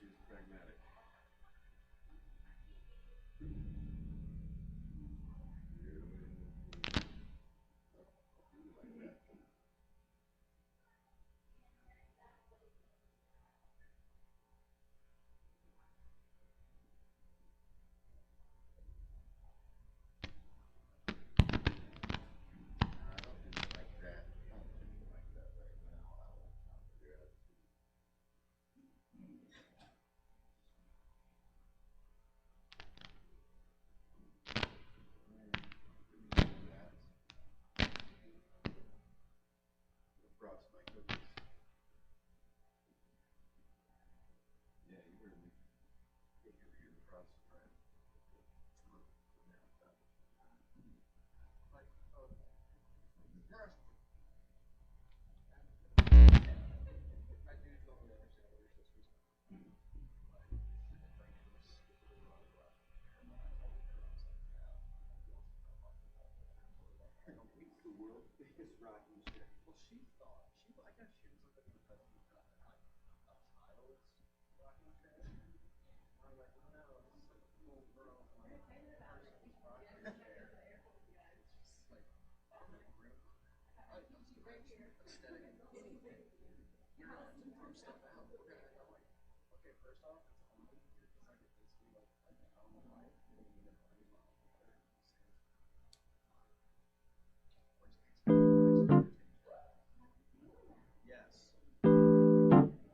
She's pragmatic.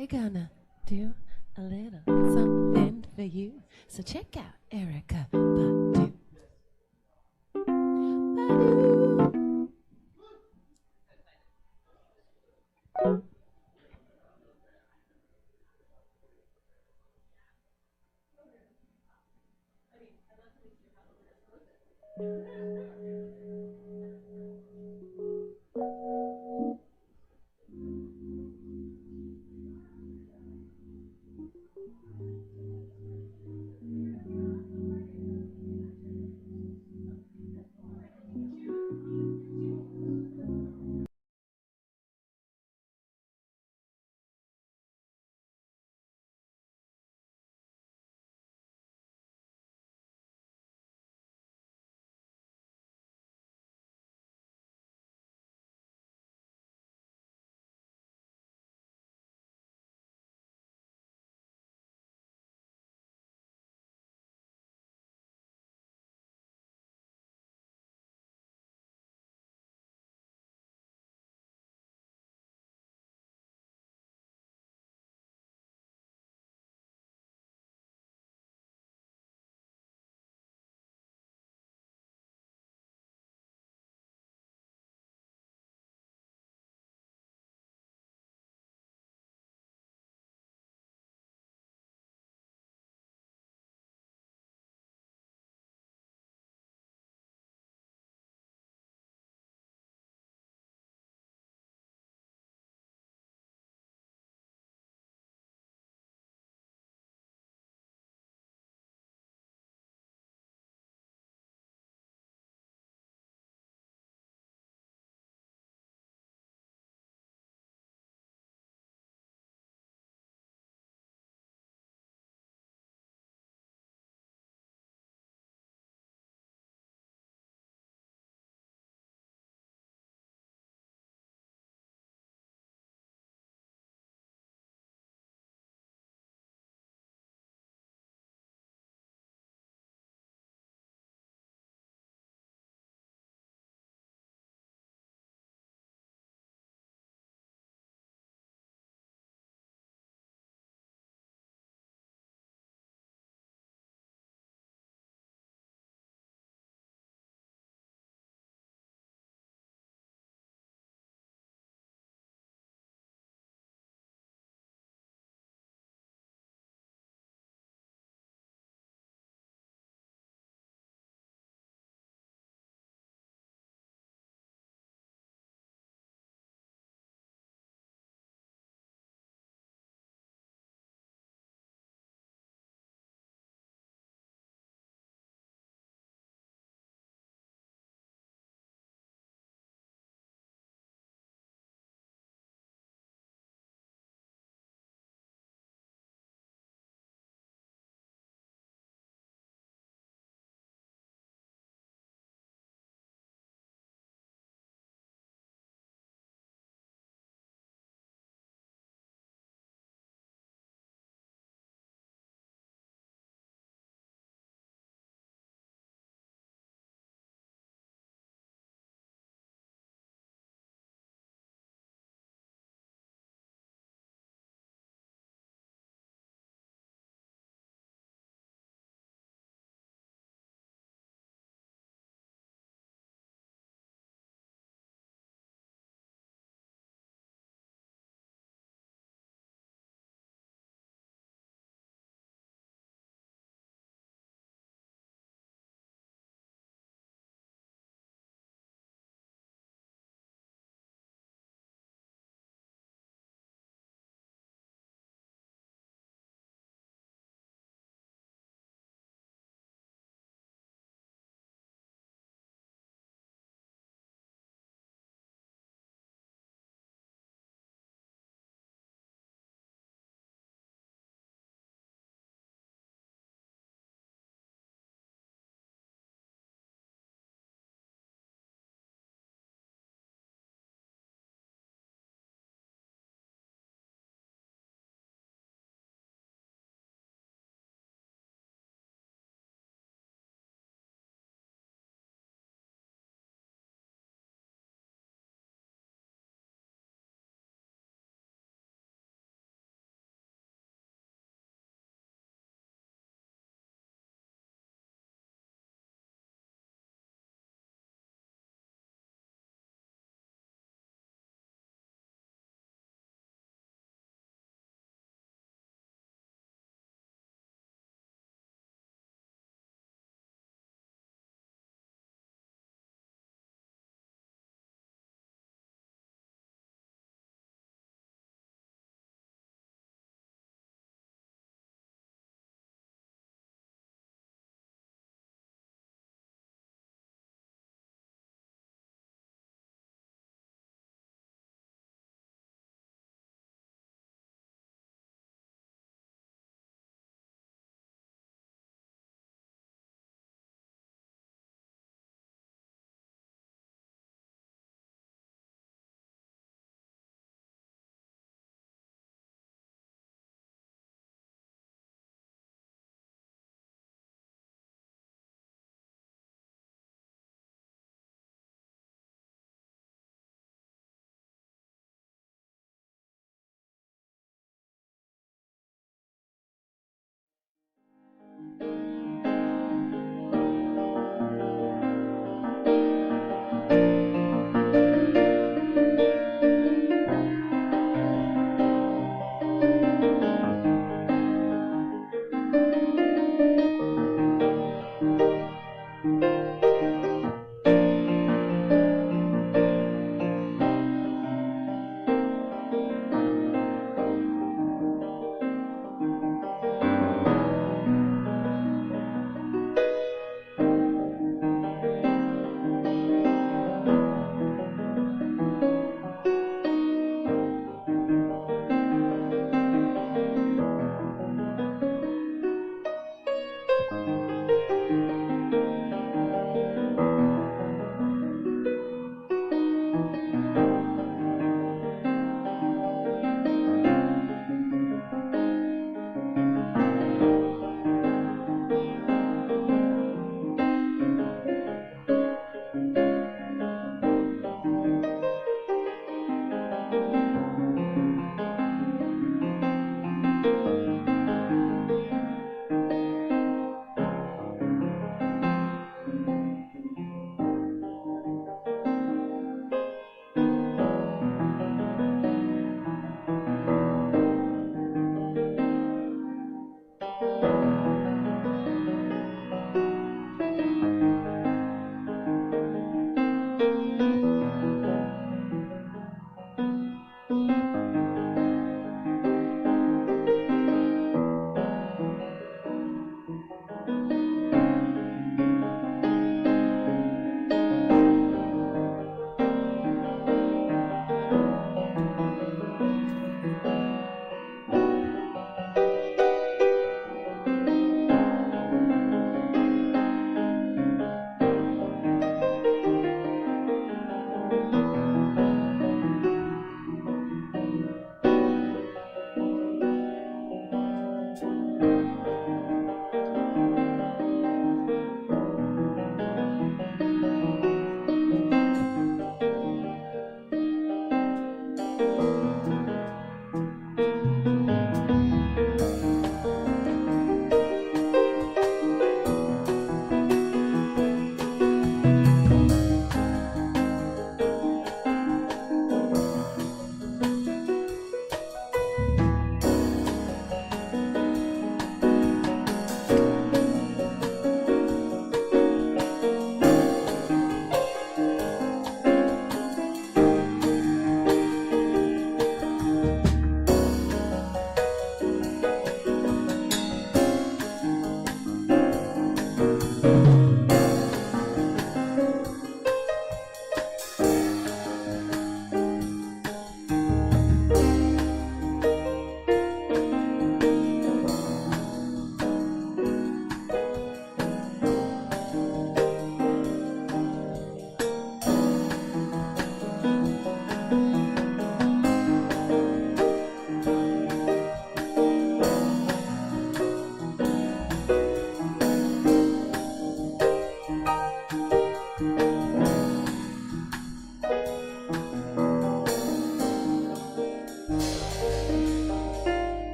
We're gonna do a little something for you. So check out Erica Badu.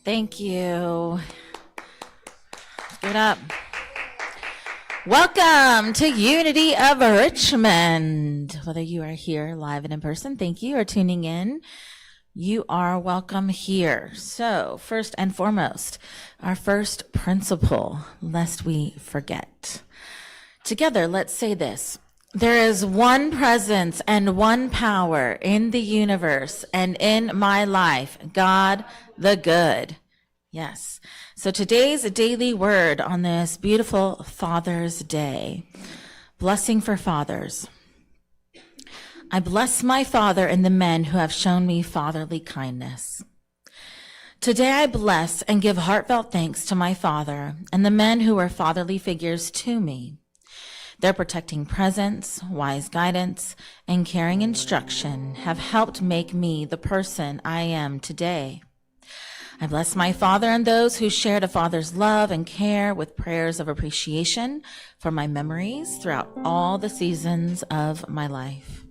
Thank you. Give it up. Welcome to Unity of Richmond. Whether you are here live and in person, thank you, or tuning in, you are welcome here. So first and foremost, our first principle, lest we forget. Together, let's say this. There is one presence and one power in the universe and in my life, God the good. Yes. So today's daily word on this beautiful Father's Day. Blessing for fathers. I bless my father and the men who have shown me fatherly kindness. Today I bless and give heartfelt thanks to my father and the men who were fatherly figures to me. Their protecting presence, wise guidance, and caring instruction have helped make me the person I am today. I bless my father and those who shared a father's love and care with prayers of appreciation for my memories throughout all the seasons of my life.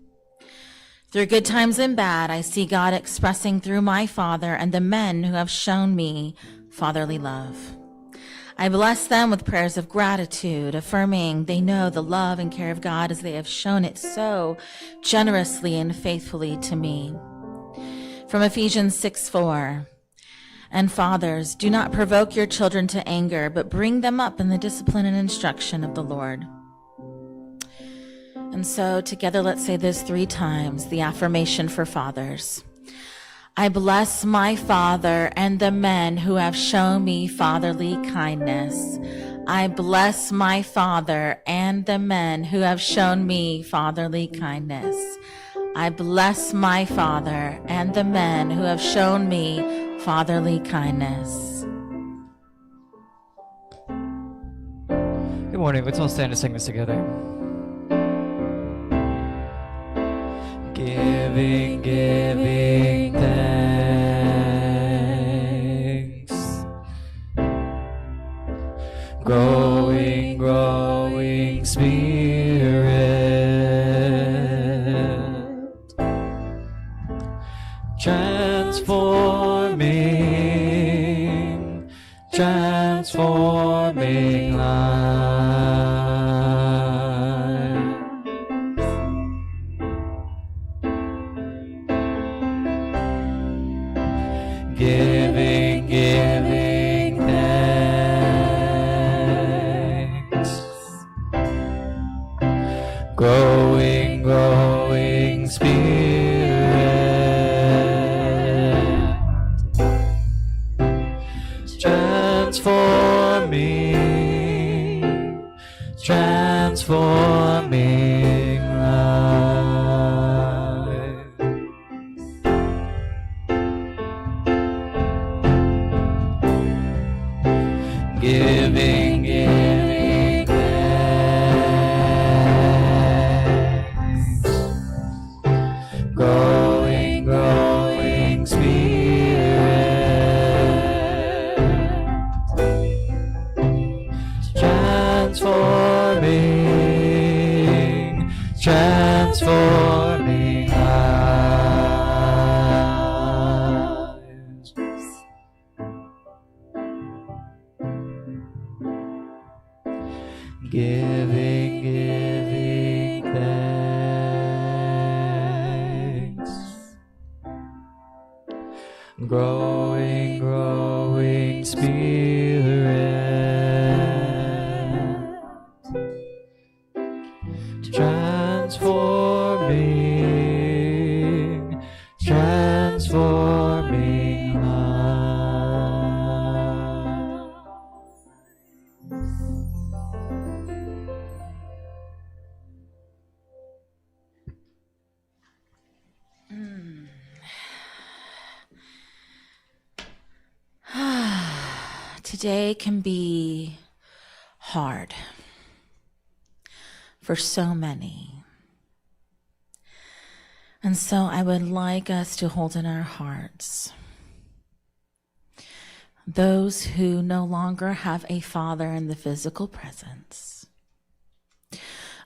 Through good times and bad, I see God expressing through my father and the men who have shown me fatherly love. I bless them with prayers of gratitude, affirming they know the love and care of God as they have shown it so generously and faithfully to me. From Ephesians 6:4, and fathers, do not provoke your children to anger, but bring them up in the discipline and instruction of the Lord. And so together, let's say this 3 times, the affirmation for fathers. I bless my father and the men who have shown me fatherly kindness. I bless my father and the men who have shown me fatherly kindness. I bless my father and the men who have shown me fatherly kindness. Good morning. Let's all stand and sing this together. Giving thanks. Growing spirit. Transforming life. Giving thanks. Growing spirit. Transforming life. Giving thanks. Growing spirit. Transforming lives. Giving thanks. Growing spirit. Transforming Today can be hard for so many. And so I would like us to hold in our hearts those who no longer have a father in the physical presence,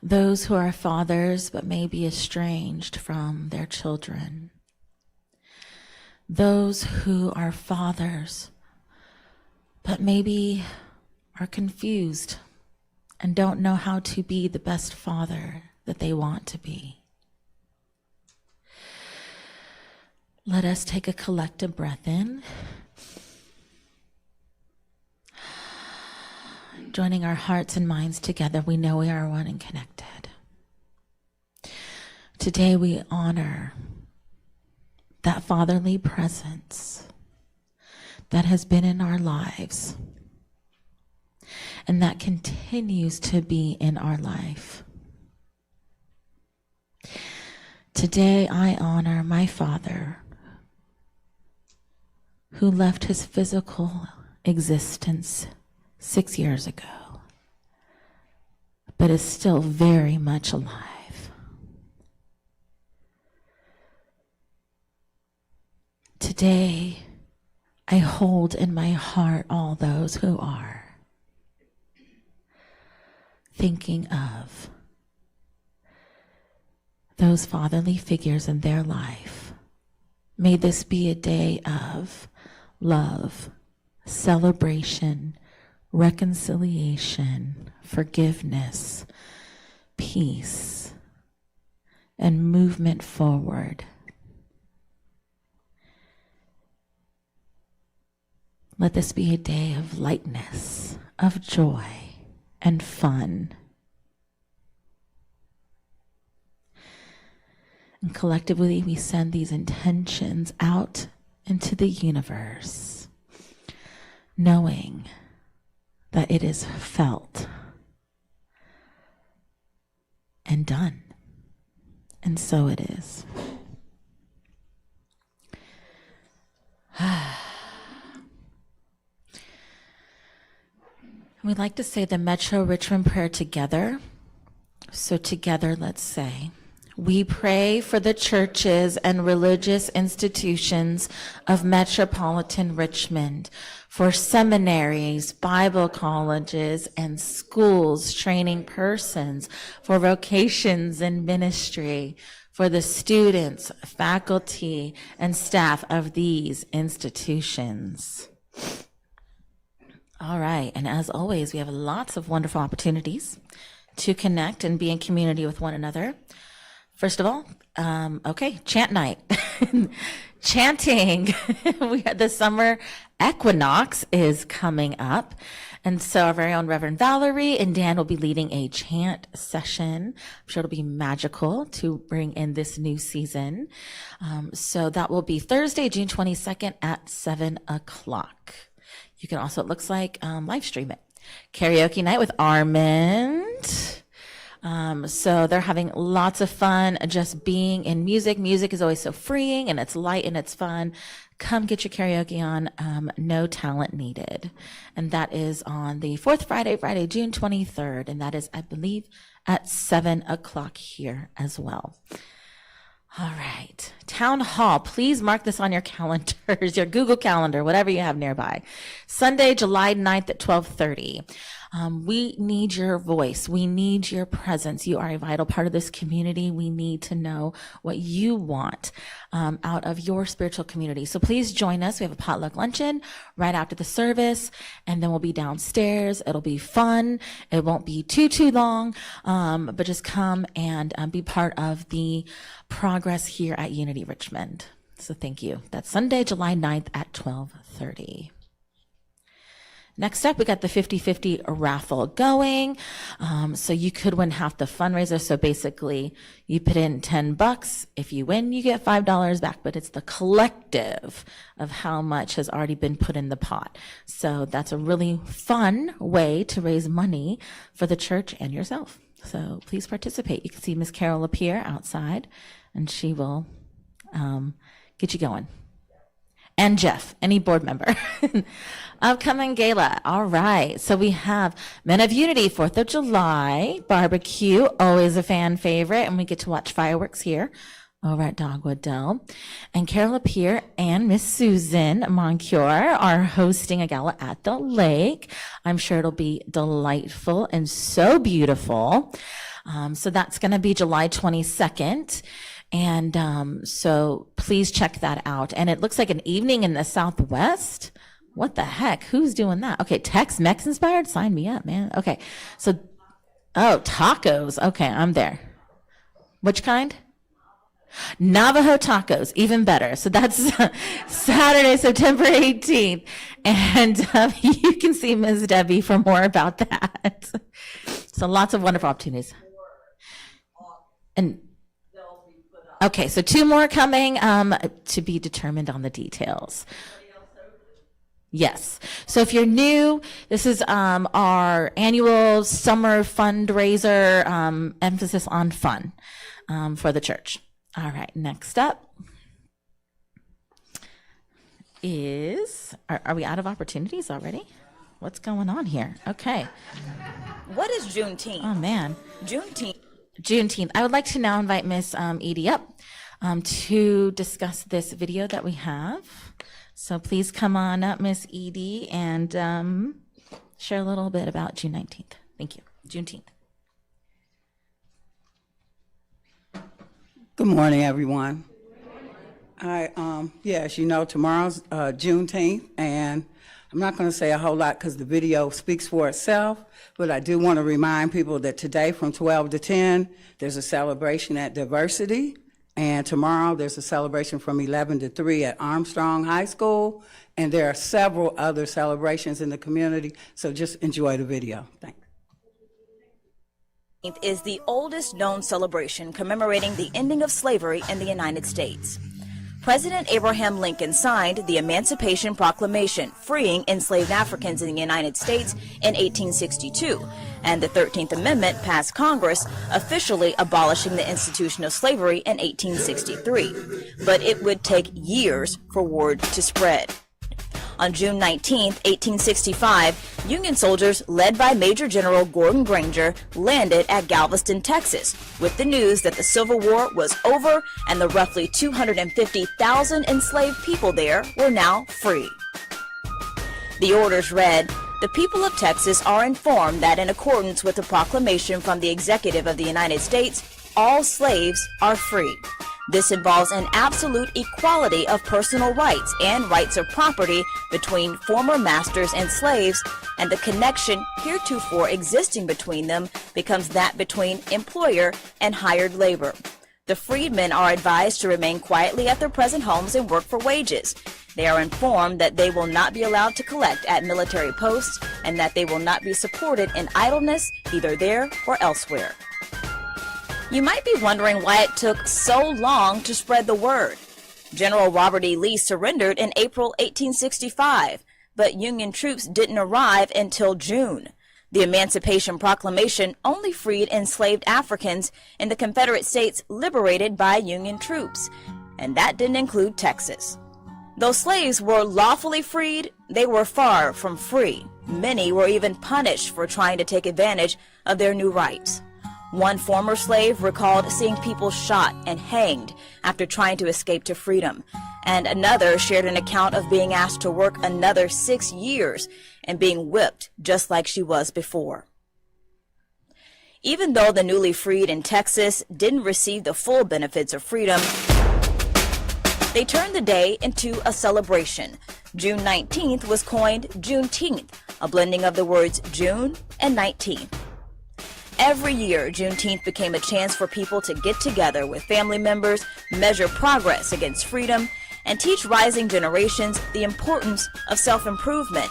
those who are fathers but may be estranged from their children, those who are fathers but maybe are confused and don't know how to be the best father that they want to be. Let us take a collective breath in, joining our hearts and minds together. We know we are one and connected. Today we honor that fatherly presence that has been in our lives and that continues to be in our life. Today I honor my father who left his physical existence 6 years ago, but is still very much alive. Today, I hold in my heart all those who are thinking of those fatherly figures in their life. May this be a day of love, celebration, reconciliation, forgiveness, peace, and movement forward. Let this be a day of lightness, of joy, and fun. And collectively, we send these intentions out into the universe, knowing that it is felt and done. And so it is. We'd like to say the Metro Richmond prayer together. So together, let's say, we pray for the churches and religious institutions of metropolitan Richmond, for seminaries, Bible colleges, and schools training persons for vocations and ministry, for the students, faculty, and staff of these institutions. All right, and as always, we have lots of wonderful opportunities to connect and be in community with one another. First of all, chant night. Chanting. The summer equinox is coming up. And so our very own Reverend Valerie and Dan will be leading a chant session. I'm sure it'll be magical to bring in this new season. So that will be Thursday, June 22nd at 7 o'clock. You can also, it looks like, live stream it. Karaoke night with Armond. So they're having lots of fun just being in music. Music is always so freeing and it's light and it's fun. Come get your karaoke on, no talent needed. And that is on the fourth Friday, June 23rd. And that is, I believe, at 7 o'clock here as well. All right. Town Hall, please mark this on your calendars, your Google Calendar, whatever you have nearby. Sunday, July 9th at 12:30. We need your voice. We need your presence. You are a vital part of this community. We need to know what you want out of your spiritual community. So please join us. We have a potluck luncheon right after the service, and then we'll be downstairs. It'll be fun. It won't be too long, but just come and be part of the progress here at Unity Richmond. So thank you. That's Sunday, July 9th at 12:30. Next up, we got the 50-50 raffle going. So you could win half the fundraiser. So basically, you put in $10. If you win, you get $5 back. But it's the collective of how much has already been put in the pot. So that's a really fun way to raise money for the church and yourself. So please participate. You can see Miss Carol appear outside, and she will get you going. And Jeff, any board member. Upcoming gala. All right. So we have Men of Unity, 4th of July, barbecue, always a fan favorite. And we get to watch fireworks here over at Dogwood Dell. And Carol Appier and Miss Susan Moncure are hosting a gala at the Lake. I'm sure it'll be delightful and so beautiful. So that's going to be July 22nd. And so please check that out. And it looks like an evening in the Southwest. What the heck? Who's doing that? Okay, Tex-Mex inspired? Sign me up, man. Okay, so, oh, tacos. Okay, I'm there. Which kind? Navajo tacos, even better. So that's Saturday, September 18th. And you can see Ms. Debbie for more about that. So lots of wonderful opportunities. And okay, so 2 more coming to be determined on the details. Yes. So if you're new, this is our annual summer fundraiser, emphasis on fun for the church. All right, next up is, are we out of opportunities already? What's going on here? Okay. What is Juneteenth? Oh, man. Juneteenth. I would like to now invite Miss Edie up to discuss this video that we have. So please come on up, Miss Edie, and share a little bit about June 19th. Thank you. Juneteenth. Good morning, everyone. As you know, tomorrow's Juneteenth, and I'm not going to say a whole lot because the video speaks for itself, but I do want to remind people that today from 12 to 10, there's a celebration at Diversity, and tomorrow there's a celebration from 11 to 3 at Armstrong High School, and there are several other celebrations in the community, so just enjoy the video. Thanks. Is the oldest known celebration commemorating the ending of slavery in the United States. President Abraham Lincoln signed the Emancipation Proclamation, freeing enslaved Africans in the United States in 1862, and the 13th Amendment passed Congress, officially abolishing the institution of slavery in 1863. But it would take years for word to spread. On June 19, 1865, Union soldiers led by Major General Gordon Granger landed at Galveston, Texas, with the news that the Civil War was over and the roughly 250,000 enslaved people there were now free. The orders read, "The people of Texas are informed that in accordance with the proclamation from the Executive of the United States, all slaves are free. This involves an absolute equality of personal rights and rights of property between former masters and slaves, and the connection heretofore existing between them becomes that between employer and hired labor. The freedmen are advised to remain quietly at their present homes and work for wages. They are informed that they will not be allowed to collect at military posts and that they will not be supported in idleness either there or elsewhere." You might be wondering why it took so long to spread the word. General Robert E. Lee surrendered in April 1865, but Union troops didn't arrive until June. The Emancipation Proclamation only freed enslaved Africans in the Confederate States liberated by Union troops, and that didn't include Texas. Though slaves were lawfully freed, they were far from free. Many were even punished for trying to take advantage of their new rights. One former slave recalled seeing people shot and hanged after trying to escape to freedom, and another shared an account of being asked to work another 6 years and being whipped just like she was before. Even though the newly freed in Texas didn't receive the full benefits of freedom, they turned the day into a celebration. June 19th was coined Juneteenth, a blending of the words June and 19th. Every year, Juneteenth became a chance for people to get together with family members, measure progress against freedom, and teach rising generations the importance of self-improvement.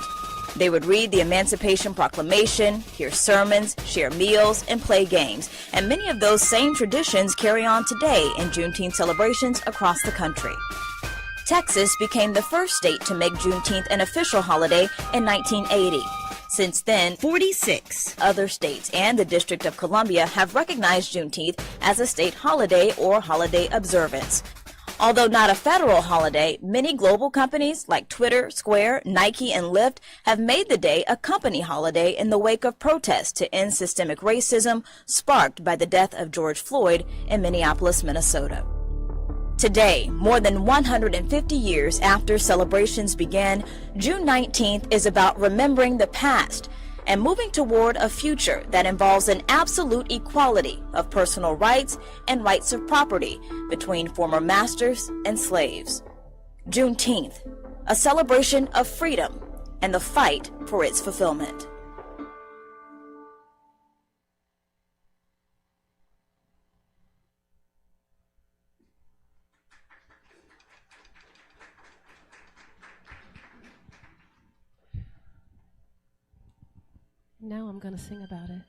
They would read the Emancipation Proclamation, hear sermons, share meals, and play games. And many of those same traditions carry on today in Juneteenth celebrations across the country. Texas became the first state to make Juneteenth an official holiday in 1980. Since then, 46 other states and the District of Columbia have recognized Juneteenth as a state holiday or holiday observance. Although not a federal holiday, many global companies like Twitter, Square, Nike, and Lyft have made the day a company holiday in the wake of protests to end systemic racism sparked by the death of George Floyd in Minneapolis, Minnesota. Today, more than 150 years after celebrations began, June 19th is about remembering the past and moving toward a future that involves an absolute equality of personal rights and rights of property between former masters and slaves. Juneteenth, a celebration of freedom and the fight for its fulfillment. Now I'm going to sing about it.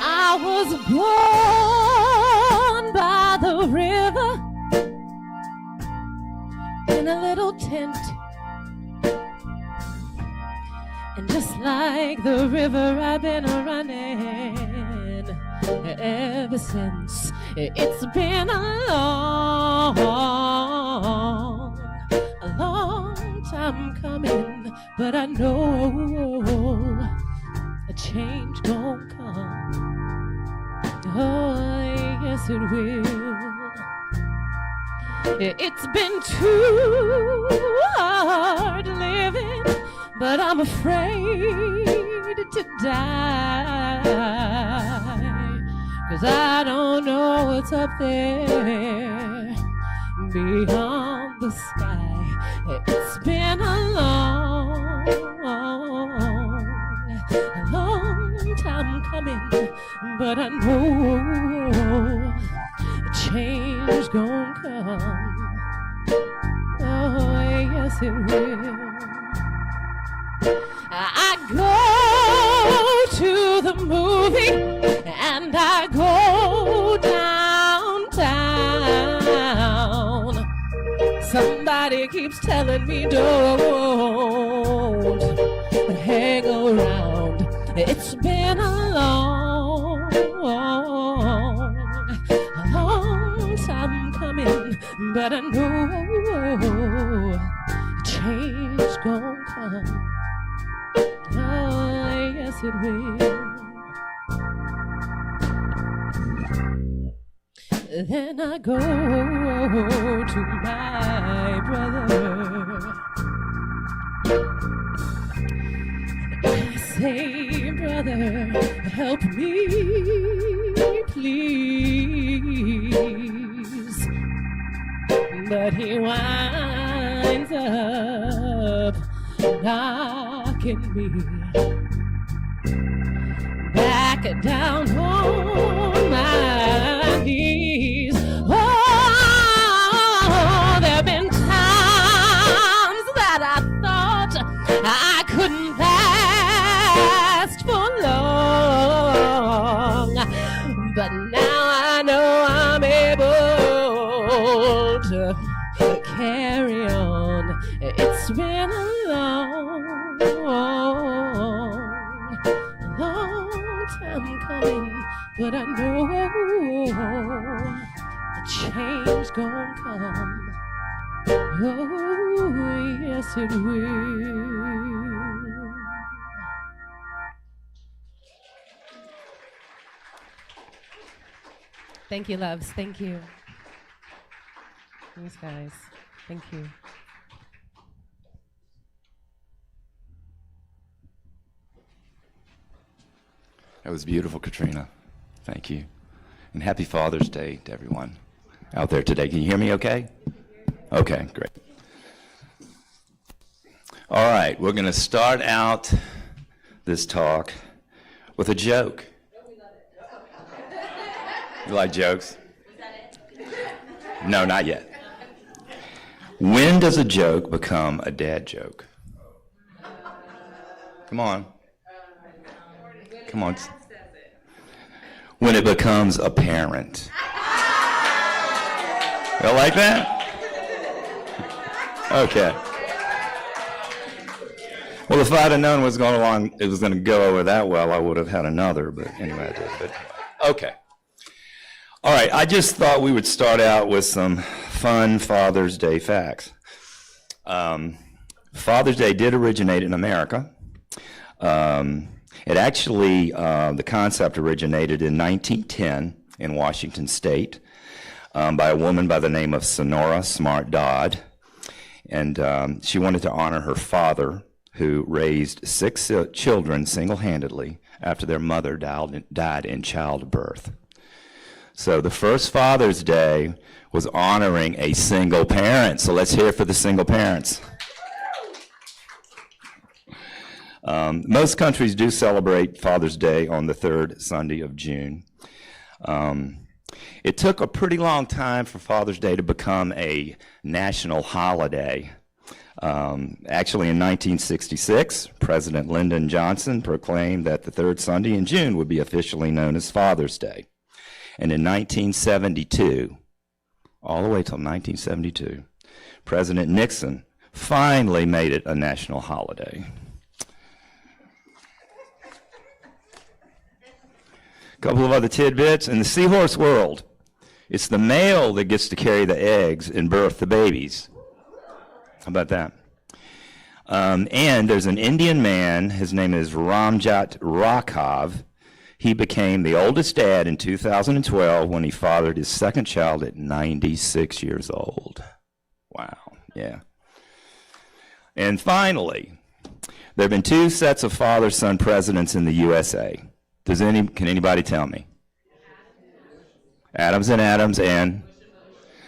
I was born by the river in a little tent, and just like the river I've been running ever since. It's been a long time coming, but I know a change gon' come. Oh, yes it will. It's been too hard living, but I'm afraid to die, 'cause I don't know what's up there beyond the sky. It's been a long time coming, but I know a change gon' come. Oh, yes it will. I go to the movie and I go downtown. Somebody keeps telling me don't hang around. It's been a long time coming, but I know change gon' come. Oh, yes it will. Then I go to my brother. I say, brother, help me, please. But he winds up knocking me back down on my knees. Oh, there've been times that I thought I couldn't last for long, but now I know I'm able to carry on. It's been a long time coming, but I know a change gon' come. Oh, yes it will. Thank you, loves. Thank you. Thanks, guys. Thank you. That was beautiful, Katrina. Thank you. And happy Father's Day to everyone out there today. Can you hear me okay? Okay, great. All right, we're going to start out this talk with a joke. You like jokes? No, not yet. When does a joke become a dad joke? Come on. Come on. When it becomes apparent. You like that? Okay. Well, if I'd have known it was going to go over that well, I would have had another. But anyway, I did. But okay. All right. I just thought we would start out with some fun Father's Day facts. Father's Day did originate in America. It actually, the concept originated in 1910 in Washington State by a woman by the name of Sonora Smart Dodd. And she wanted to honor her father, who raised 6 children single-handedly after their mother died in childbirth. So the first Father's Day was honoring a single parent. So let's hear it for the single parents. Most countries do celebrate Father's Day on the 3rd Sunday of June. It took a pretty long time for Father's Day to become a national holiday. Actually, in 1966, President Lyndon Johnson proclaimed that the 3rd Sunday in June would be officially known as Father's Day. And in 1972, all the way till 1972, President Nixon finally made it a national holiday. A couple of other tidbits. In the seahorse world, it's the male that gets to carry the eggs and birth the babies. How about that? And there's an Indian man, his name is Ramjat Raghov. He became the oldest dad in 2012 when he fathered his second child at 96 years old. Wow, yeah. And finally, there have been 2 sets of father-son presidents in the USA. Can anybody tell me? Adams and Adams and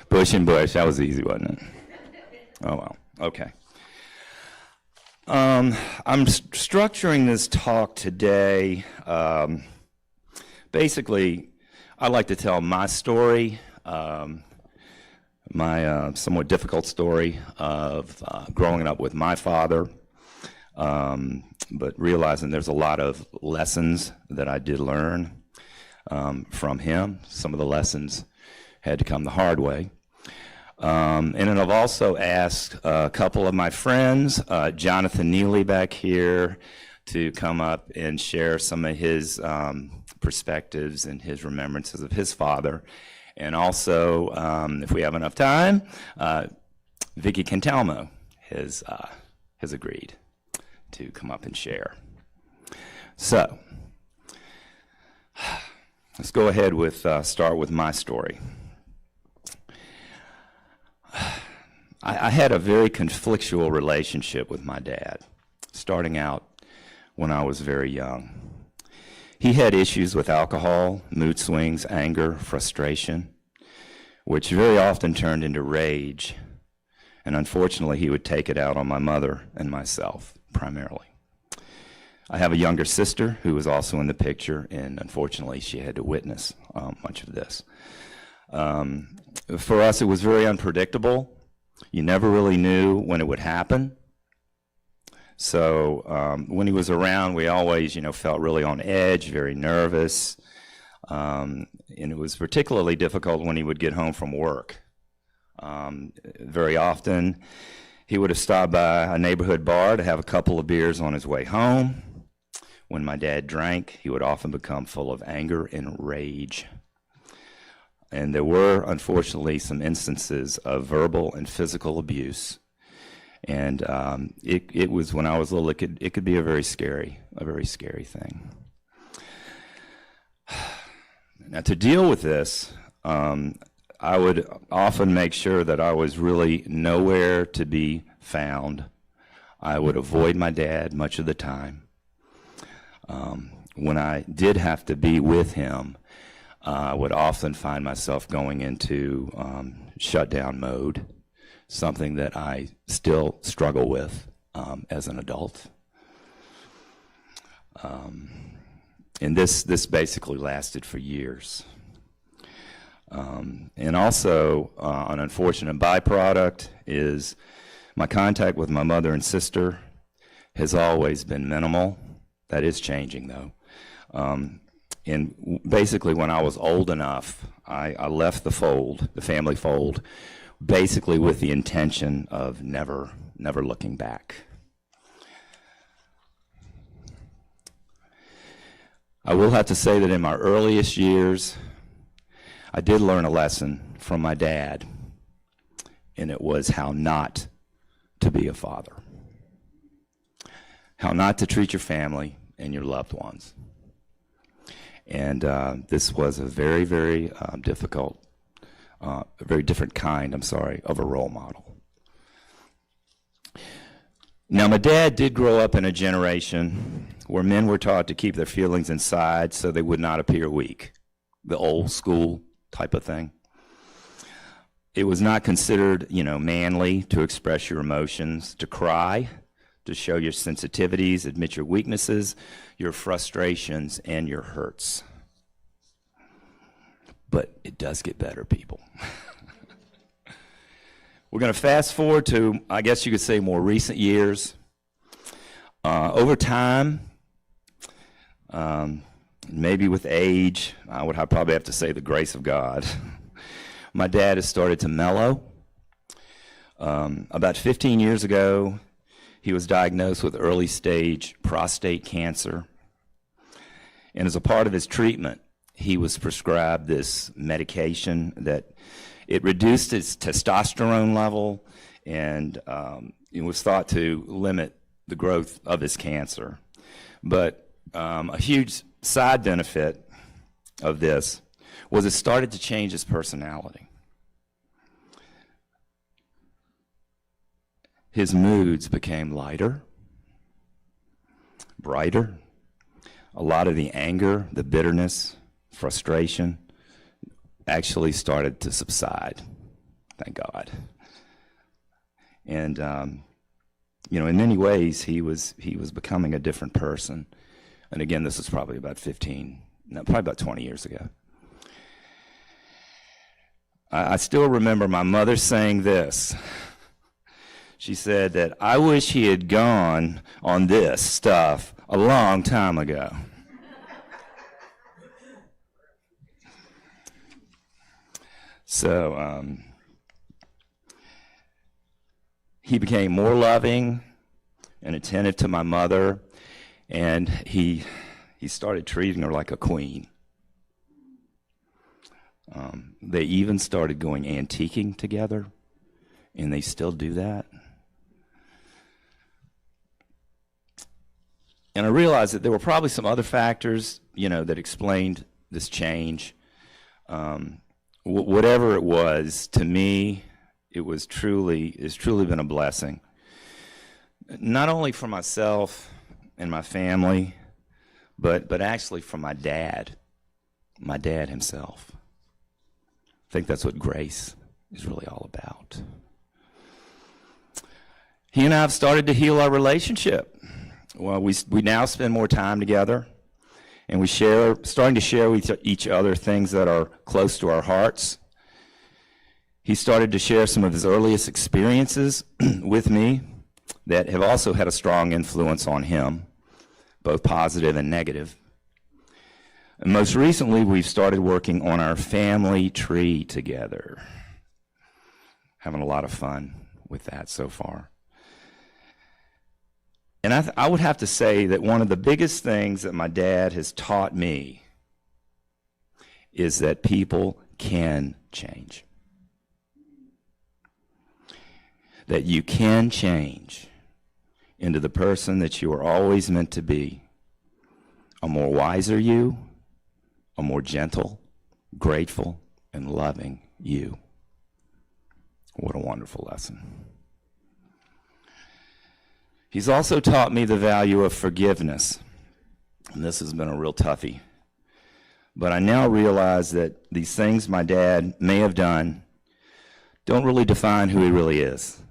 Bush and Bush. That was easy, wasn't it? Oh, well, okay. I'm structuring this talk today. Basically, I like to tell my story, my somewhat difficult story of growing up with my father, but realizing there's a lot of lessons that I did learn from him. Some of the lessons had to come the hard way. And then I've also asked a couple of my friends, Jonathan Neely back here, to come up and share some of his perspectives and his remembrances of his father. And also, if we have enough time, Vicky Cantalmo has agreed to come up and share. So, let's go ahead with start with my story. I had a very conflictual relationship with my dad, starting out when I was very young. He had issues with alcohol, mood swings, anger, frustration, which very often turned into rage. And unfortunately, he would take it out on my mother and myself, primarily. I have a younger sister who was also in the picture, and unfortunately, she had to witness much of this. For us, it was very unpredictable. You never really knew when it would happen. So when he was around, we always, felt really on edge, very nervous. And it was particularly difficult when he would get home from work. Very often, he would have stopped by a neighborhood bar to have a couple of beers on his way home. When my dad drank, he would often become full of anger and rage. And there were, unfortunately, some instances of verbal and physical abuse. And it was, when I was little, it could be a very scary thing. Now, to deal with this, I would often make sure that I was really nowhere to be found. I would avoid my dad much of the time. When I did have to be with him, I would often find myself going into shutdown mode, something that I still struggle with as an adult. And this basically lasted for years. And also, an unfortunate byproduct is my contact with my mother and sister has always been minimal. That is changing, though. And basically, when I was old enough, I left the family fold, basically with the intention of never looking back. I will have to say that in my earliest years, I did learn a lesson from my dad, and it was how not to be a father. how not to treat your family and your loved ones. And this was a very, very difficult, a very different kind, of a role model. Now, my dad did grow up in a generation where men were taught to keep their feelings inside so they would not appear weak, the old school type of thing. It was not considered, manly to express your emotions, to cry, to show your sensitivities, admit your weaknesses, your frustrations, and your hurts. But it does get better, people. We're going to fast forward to, I guess you could say, more recent years. Over time, maybe with age, I'd probably have to say the grace of God, my dad has started to mellow. About 15 years ago, he was diagnosed with early stage prostate cancer. And as a part of his treatment, he was prescribed this medication that it reduced his testosterone level, and it was thought to limit the growth of his cancer. But a huge side benefit of this was it started to change his personality. His moods became lighter, brighter. A lot of the anger, the bitterness, frustration actually started to subside, thank God. And, in many ways, he was becoming a different person. And again, this was probably about 20 years ago. I still remember my mother saying this. She said that, "I wish he had gone on this stuff a long time ago." So he became more loving and attentive to my mother, and he started treating her like a queen. They even started going antiquing together, and they still do that. And I realized that there were probably some other factors, that explained this change. Whatever it was, to me, it's truly been a blessing. Not only for myself and my family, but actually for my dad himself. I think that's what grace is really all about. He and I have started to heal our relationship. Well, we now spend more time together, and starting to share with each other things that are close to our hearts. He started to share some of his earliest experiences with me that have also had a strong influence on him, both positive and negative. And most recently, we've started working on our family tree together. Having a lot of fun with that so far. And I would have to say that one of the biggest things that my dad has taught me is that people can change. That you can change into the person that you were always meant to be. A more wiser you, a more gentle, grateful, and loving you. What a wonderful lesson. He's also taught me the value of forgiveness, and this has been a real toughie. But I now realize that these things my dad may have done don't really define who he really is.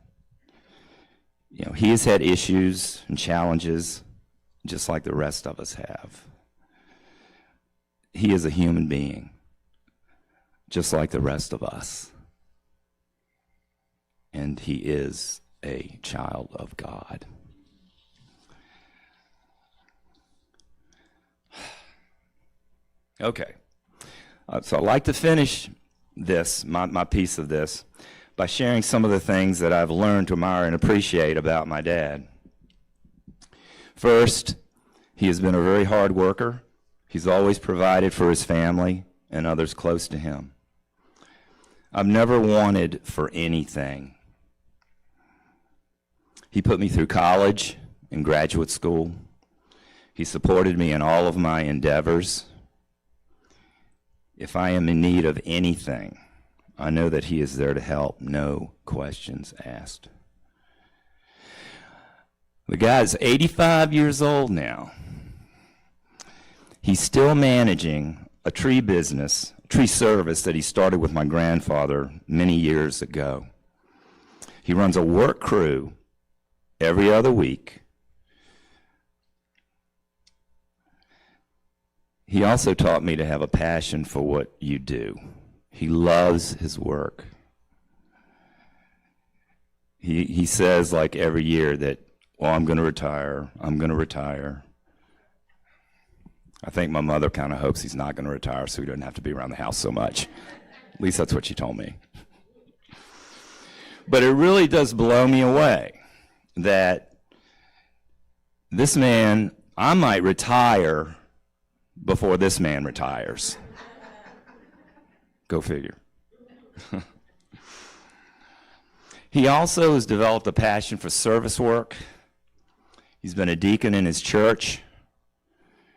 He has had issues and challenges just like the rest of us have. He is a human being, just like the rest of us. And he is a child of God. Okay, so I'd like to finish this, my piece of this, by sharing some of the things that I've learned to admire and appreciate about my dad. First, he has been a very hard worker. He's always provided for his family and others close to him. I've never wanted for anything. He put me through college in graduate school. He supported me in all of my endeavors. If I am in need of anything, I know that he is there to help, no questions asked. The guy's 85 years old now. He's still managing a tree business, tree service that he started with my grandfather many years ago. He runs a work crew every other week. He also taught me to have a passion for what you do. He loves his work. He says, like every year, that, well, I'm going to retire, I'm going to retire. I think my mother kind of hopes he's not going to retire so he doesn't have to be around the house so much. At least that's what she told me. But it really does blow me away that this man, I might retire before this man retires. Go figure. He also has developed a passion for service work. He's been a deacon in his church,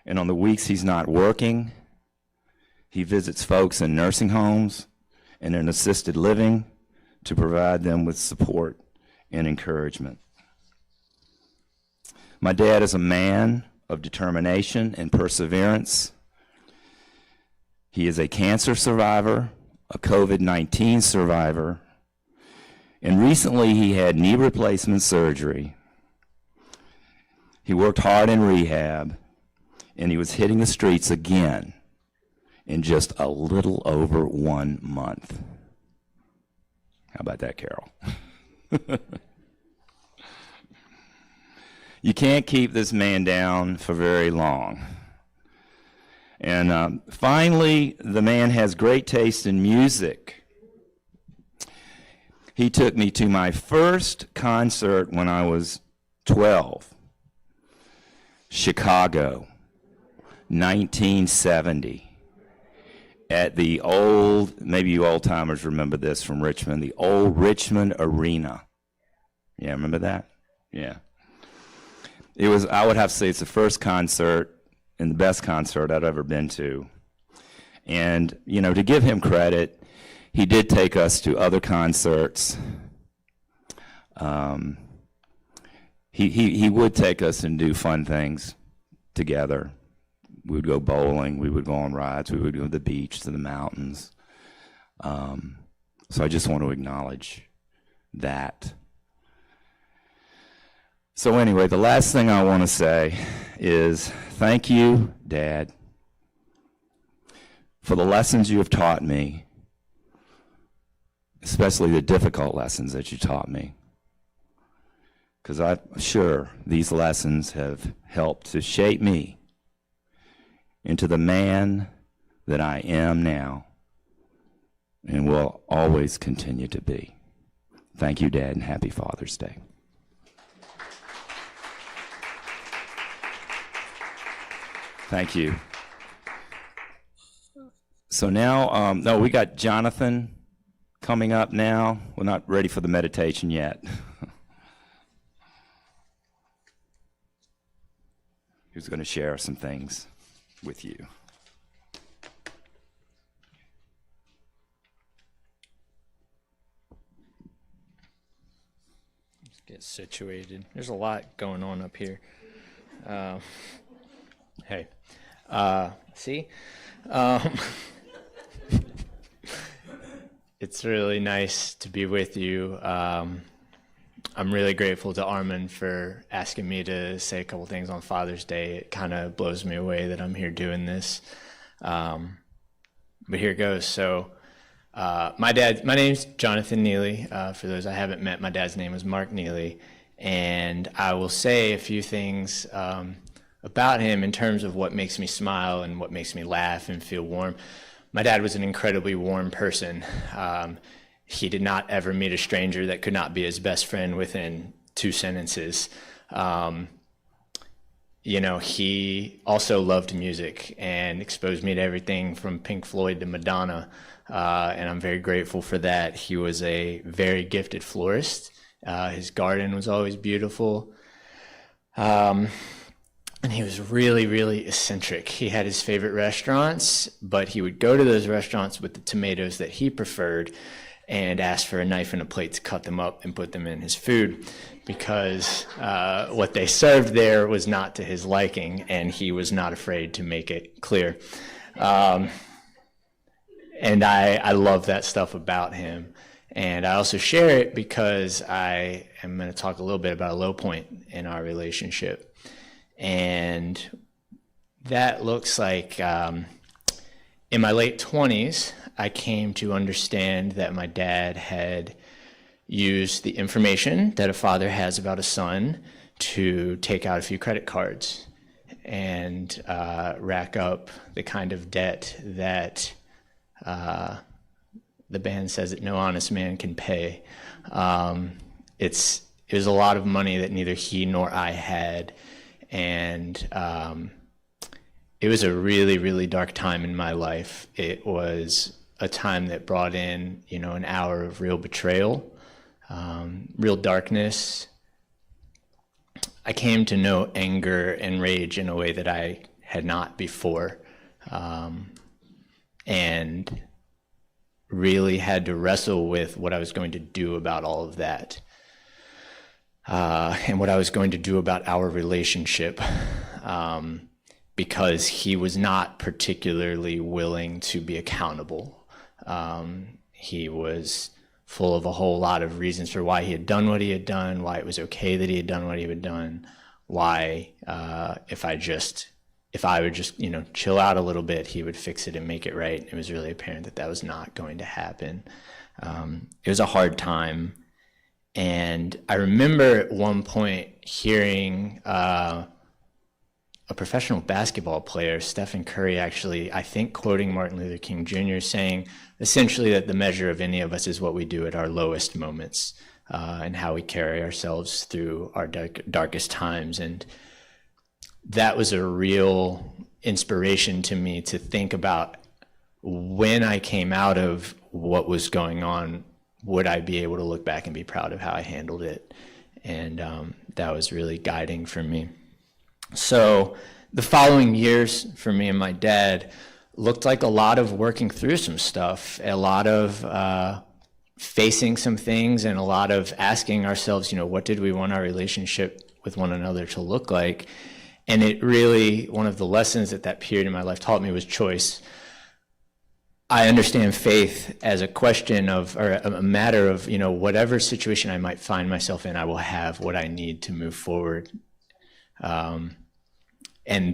and on the weeks he's not working, he visits folks in nursing homes and in assisted living to provide them with support and encouragement. My dad is a man of determination and perseverance. He is a cancer survivor, a COVID-19 survivor, and recently he had knee replacement surgery. He worked hard in rehab, and he was hitting the streets again in just a little over 1 month. How about that, Carol? You can't keep this man down for very long. And finally, the man has great taste in music. He took me to my first concert when I was 12. Chicago, 1970. At the old, maybe you old-timers remember this from Richmond, the old Richmond Arena. Yeah, remember that? Yeah. It was, I would have to say, it's the first concert and the best concert I'd ever been to. And, you know, to give him credit, he did take us to other concerts. He would take us and do fun things together. We would go bowling, we would go on rides, we would go to the beach, to the mountains. So I just want to acknowledge that. So anyway, the last thing I want to say is thank you, Dad, for the lessons you have taught me, especially the difficult lessons that you taught me. Because I'm sure these lessons have helped to shape me into the man that I am now and will always continue to be. Thank you, Dad, and happy Father's Day. Thank you. So now, no, we got Jonathan coming up now. We're not ready for the meditation yet. Who's going to share some things with you. Let's get situated. There's a lot going on up here. Hey, see? It's really nice to be with you. I'm really grateful to Armond for asking me to say a couple things on Father's Day. It kind of blows me away that I'm here doing this. But here it goes. So my name's Jonathan Neely. For those I haven't met, my dad's name is Mark Neely. And I will say a few things about him in terms of what makes me smile and what makes me laugh and feel warm. My dad was an incredibly warm person. He did not ever meet a stranger that could not be his best friend within 2 sentences. You know, he also loved music and exposed me to everything from Pink Floyd to Madonna, and I'm very grateful for that. He was a very gifted florist. His garden was always beautiful. And he was really, really eccentric. He had his favorite restaurants, but he would go to those restaurants with the tomatoes that he preferred and ask for a knife and a plate to cut them up and put them in his food, because what they served there was not to his liking, and he was not afraid to make it clear. And I love that stuff about him. And I also share it because I am going to talk a little bit about a low point in our relationship. And that looks like in my late 20s, I came to understand that my dad had used the information that a father has about a son to take out a few credit cards and rack up the kind of debt that the band says that no honest man can pay. It was a lot of money that neither he nor I had. And it was a really, really dark time in my life. It was a time that brought in, an hour of real betrayal, real darkness. I came to know anger and rage in a way that I had not before, and really had to wrestle with what I was going to do about all of that. And what I was going to do about our relationship, because he was not particularly willing to be accountable. He was full of a whole lot of reasons for why he had done what he had done, why it was okay that he had done what he had done, why if I would just chill out a little bit, he would fix it and make it right. It was really apparent that that was not going to happen. It was a hard time. And I remember at one point hearing a professional basketball player, Stephen Curry, actually, I think quoting Martin Luther King Jr., saying essentially that the measure of any of us is what we do at our lowest moments, and how we carry ourselves through our darkest times. And that was a real inspiration to me to think about, when I came out of what was going on, would I be able to look back and be proud of how I handled it? And that was really guiding for me. So the following years for me and my dad looked like a lot of working through some stuff, a lot of facing some things, and a lot of asking ourselves, what did we want our relationship with one another to look like? And it really, one of the lessons that period in my life taught me was choice. I understand faith as a question of, or a matter of, whatever situation I might find myself in, I will have what I need to move forward. And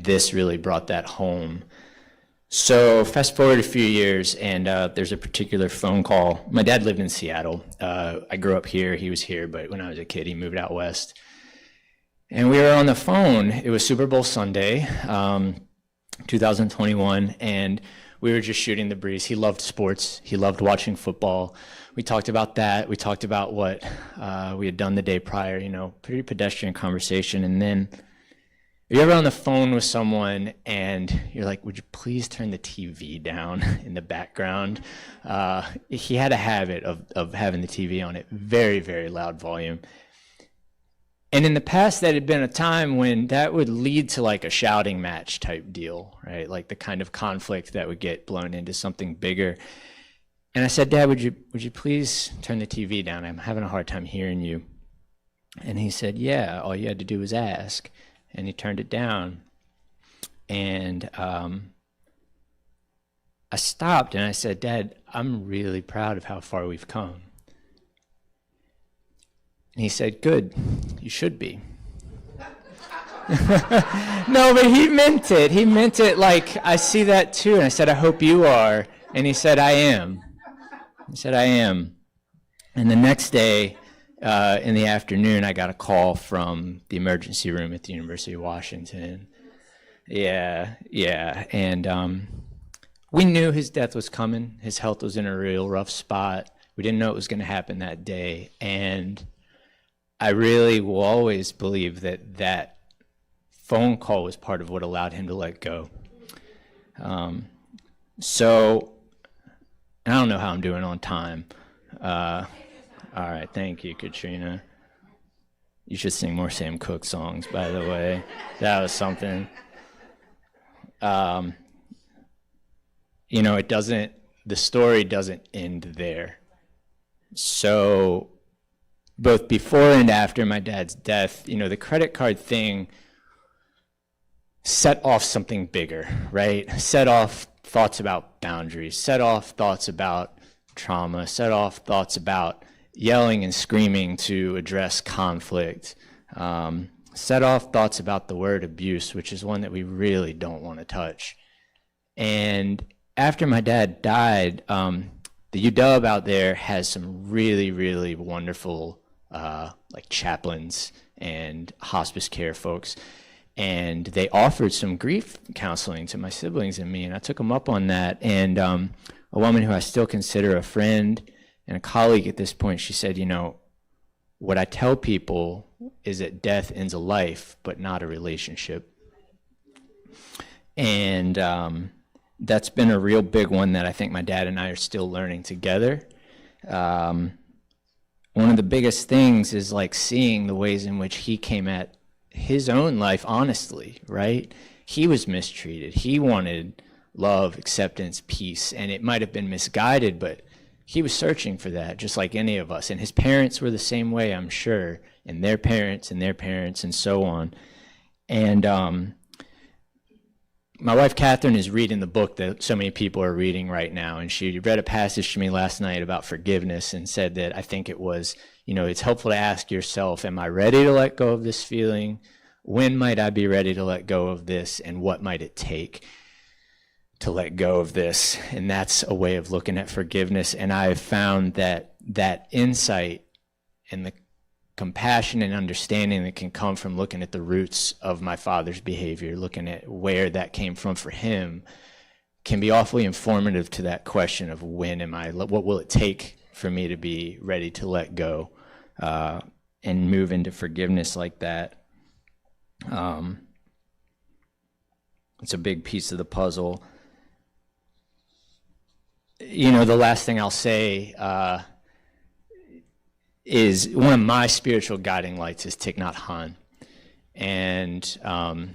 this really brought that home. So fast forward a few years, and there's a particular phone call. My dad lived in Seattle. I grew up here, he was here, but when I was a kid, he moved out west. And we were on the phone. It was Super Bowl Sunday, 2021, and we were just shooting the breeze. He loved sports. He loved watching football. We talked about that. We talked about what we had done the day prior, pretty pedestrian conversation. And then, are you ever on the phone with someone and you're like, would you please turn the TV down in the background? He had a habit of having the TV on at very, very loud volume. And in the past, that had been a time when that would lead to like a shouting match type deal, right? Like the kind of conflict that would get blown into something bigger. And I said, Dad, would you please turn the TV down? I'm having a hard time hearing you. And he said, yeah, all you had to do was ask. And he turned it down. And I stopped and I said, Dad, I'm really proud of how far we've come. And he said, good, you should be. No, but he meant it. He meant it like, I see that too. And I said, I hope you are. And he said, I am. He said, I am. And the next day, in the afternoon, I got a call from the emergency room at the University of Washington. Yeah. And we knew his death was coming. His health was in a real rough spot. We didn't know it was going to happen that day. And I really will always believe that phone call was part of what allowed him to let go. So, I don't know how I'm doing on time. All right, thank you, Katrina. You should sing more Sam Cooke songs, by the way. That was something. You know, the story doesn't end there. So both before and after my dad's death, you know, the credit card thing set off something bigger, right? Set off thoughts about boundaries, set off thoughts about trauma, set off thoughts about yelling and screaming to address conflict, set off thoughts about the word abuse, which is one that we really don't want to touch. And after my dad died, the UW out there has some really, really wonderful like chaplains and hospice care folks. And they offered some grief counseling to my siblings and me, and I took them up on that. And a woman who I still consider a friend and a colleague at this point, she said, you know, what I tell people is that death ends a life, but not a relationship. And that's been a real big one that I think my dad and I are still learning together. One of the biggest things is like seeing the ways in which he came at his own life honestly, right? He was mistreated. He wanted love, acceptance, peace, and it might have been misguided, but he was searching for that just like any of us. And his parents were the same way, I'm sure, and their parents and so on. And my wife, Catherine, is reading the book that so many people are reading right now, and she read a passage to me last night about forgiveness and said that I think it was, you know, it's helpful to ask yourself, am I ready to let go of this feeling? When might I be ready to let go of this? And what might it take to let go of this? And that's a way of looking at forgiveness. And I've found that that insight and the compassion and understanding that can come from looking at the roots of my father's behavior, looking at where that came from for him, can be awfully informative to that question of when am I, what will it take for me to be ready to let go and move into forgiveness like that. It's a big piece of the puzzle. You know, the last thing I'll say is one of my spiritual guiding lights is Thich Nhat Hanh. And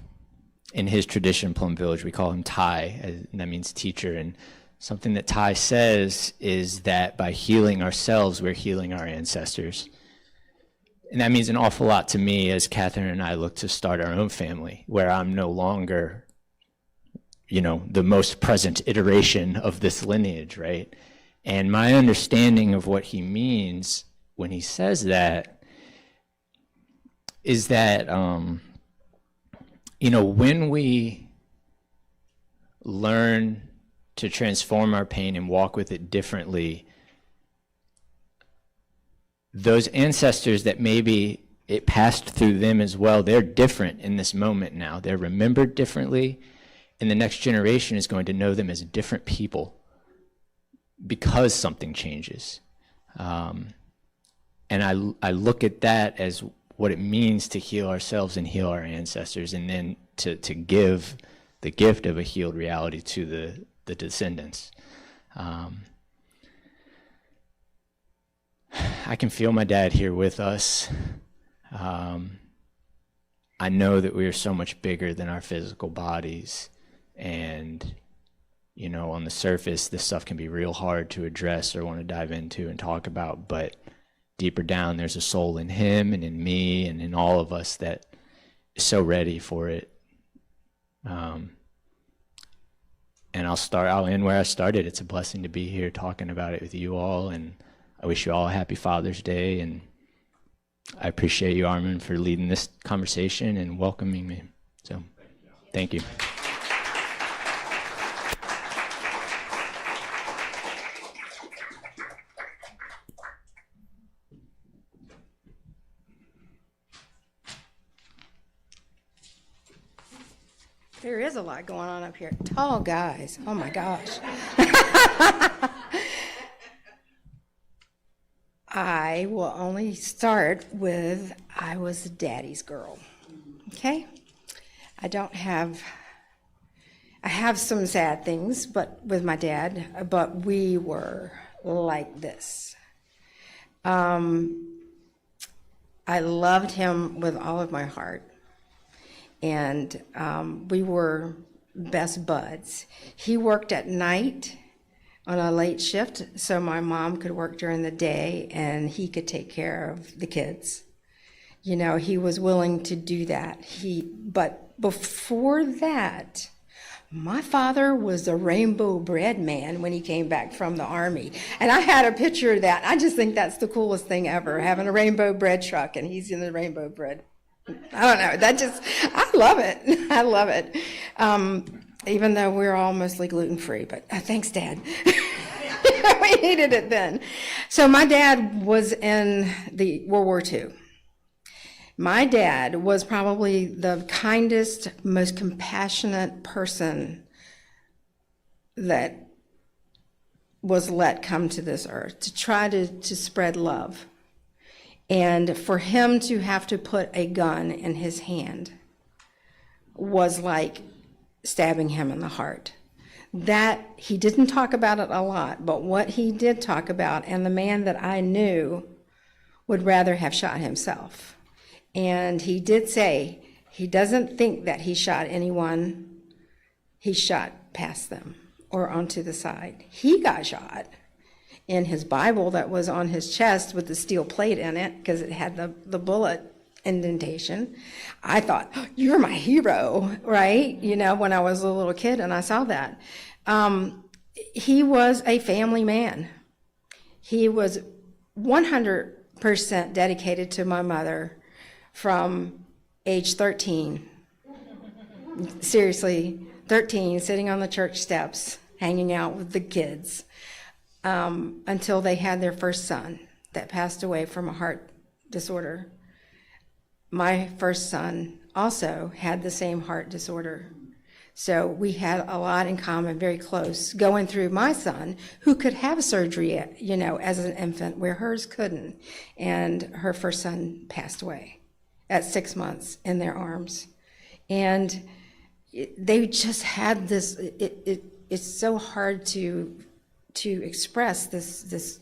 in his tradition, Plum Village, we call him Thai, and that means teacher. And something that Thai says is that by healing ourselves, we're healing our ancestors. And that means an awful lot to me as Catherine and I look to start our own family, where I'm no longer, you know, the most present iteration of this lineage, right? And my understanding of what he means when he says that is that, you know, when we learn to transform our pain and walk with it differently, those ancestors that maybe it passed through them as well, they're different in this moment now. They're remembered differently, and the next generation is going to know them as different people because something changes. And I look at that as what it means to heal ourselves and heal our ancestors, and then to give the gift of a healed reality to the descendants. I can feel my dad here with us. I know that we are so much bigger than our physical bodies, and you know, on the surface, this stuff can be real hard to address or want to dive into and talk about, but deeper down, there's a soul in him and in me and in all of us that is so ready for it. And I'll end where I started. It's a blessing to be here talking about it with you all, and I wish you all a happy Father's Day, and I appreciate you, Armond, for leading this conversation and welcoming me. So, thank you. There is a lot going on up here. Tall guys. Oh my gosh. I will only start with I was a daddy's girl. Okay? I have some sad things with my dad, but we were like this. I loved him with all of my heart. And we were best buds. He worked at night on a late shift, so my mom could work during the day and he could take care of the kids. You know, he was willing to do that. But before that, my father was a rainbow bread man when he came back from the Army. And I had a picture of that. I just think that's the coolest thing ever, having a rainbow bread truck and he's in the rainbow bread. I don't know, I love it. I love it. Even though we're all mostly gluten-free, but thanks, Dad. We needed it then. So my dad was in the World War II. My dad was probably the kindest, most compassionate person that was let come to this earth to try to spread love. And for him to have to put a gun in his hand was like stabbing him in the heart. That, he didn't talk about it a lot, but what he did talk about, and the man that I knew would rather have shot himself. And he did say he doesn't think that he shot anyone, he shot past them or onto the side. He got shot in his Bible that was on his chest with the steel plate in it because it had the bullet indentation. I thought, oh, you're my hero, right? You know, when I was a little kid and I saw that. He was a family man. He was 100% dedicated to my mother from age 13. Seriously, 13, sitting on the church steps, hanging out with the kids, until they had their first son that passed away from a heart disorder. My first son also had the same heart disorder. So we had a lot in common, very close, going through my son, who could have surgery, you know, as an infant, where hers couldn't. And her first son passed away at 6 months in their arms. And they just had this, it's so hard to express this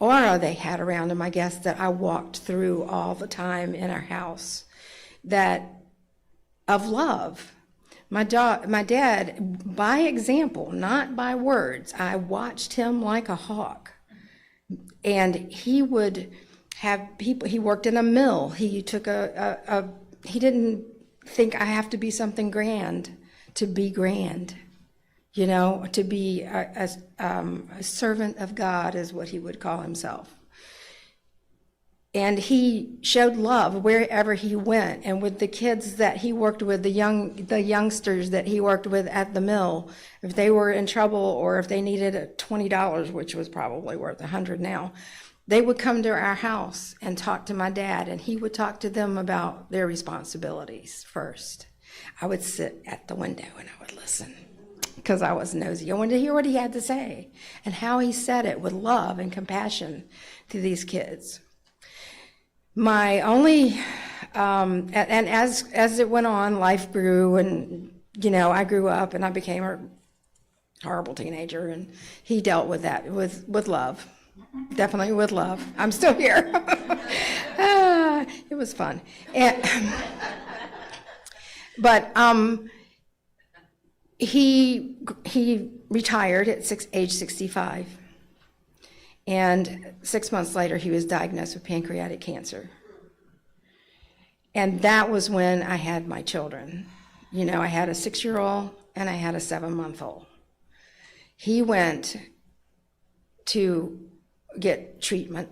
aura they had around them, I guess, that I walked through all the time in our house, that of love. My dad, by example, not by words, I watched him like a hawk. And he would have people, he worked in a mill. He took he didn't think I have to be something grand to be grand. You know, to be a servant of God is what he would call himself. And he showed love wherever he went. And with the kids that he worked with, the youngsters that he worked with at the mill, if they were in trouble or if they needed $20, which was probably worth $100 now, they would come to our house and talk to my dad, and he would talk to them about their responsibilities first. I would sit at the window and I would listen, because I was nosy. I wanted to hear what he had to say and how he said it with love and compassion to these kids. My only, and as it went on, life grew, and, you know, I grew up and I became a horrible teenager, and he dealt with that with love, definitely with love. I'm still here. It was fun. But he retired at age 65. And 6 months later, he was diagnosed with pancreatic cancer. And that was when I had my children. You know, I had a 6-year-old and I had a 7-month-old. He went to get treatment.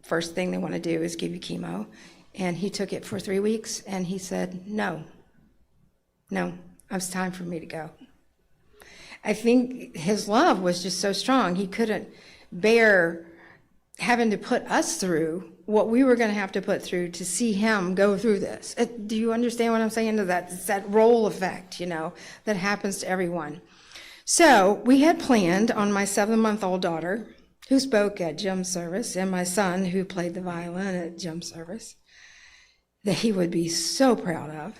First thing they want to do is give you chemo. And he took it for 3 weeks, and he said, no, it's time for me to go. I think his love was just so strong. He couldn't bear having to put us through what we were going to have to put through to see him go through this. Do you understand what I'm saying? It's that role effect, you know, that happens to everyone. So we had planned on my 7-month-old daughter, who spoke at gym service, and my son, who played the violin at gym service, that he would be so proud of,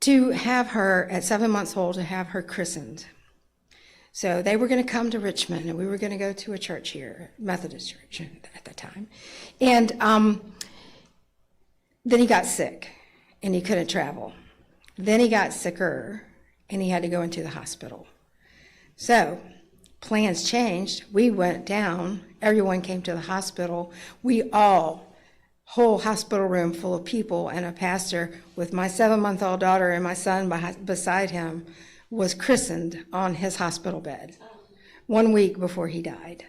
to have her, at 7 months old, to have her christened. So they were going to come to Richmond, and we were going to go to a church here, Methodist church at the time. And Then he got sick, and he couldn't travel. Then he got sicker, and he had to go into the hospital. So plans changed. We went down. Everyone came to the hospital. Whole hospital room full of people, and a pastor with my 7-month-old daughter and my son beside him was christened on his hospital bed 1 week before he died.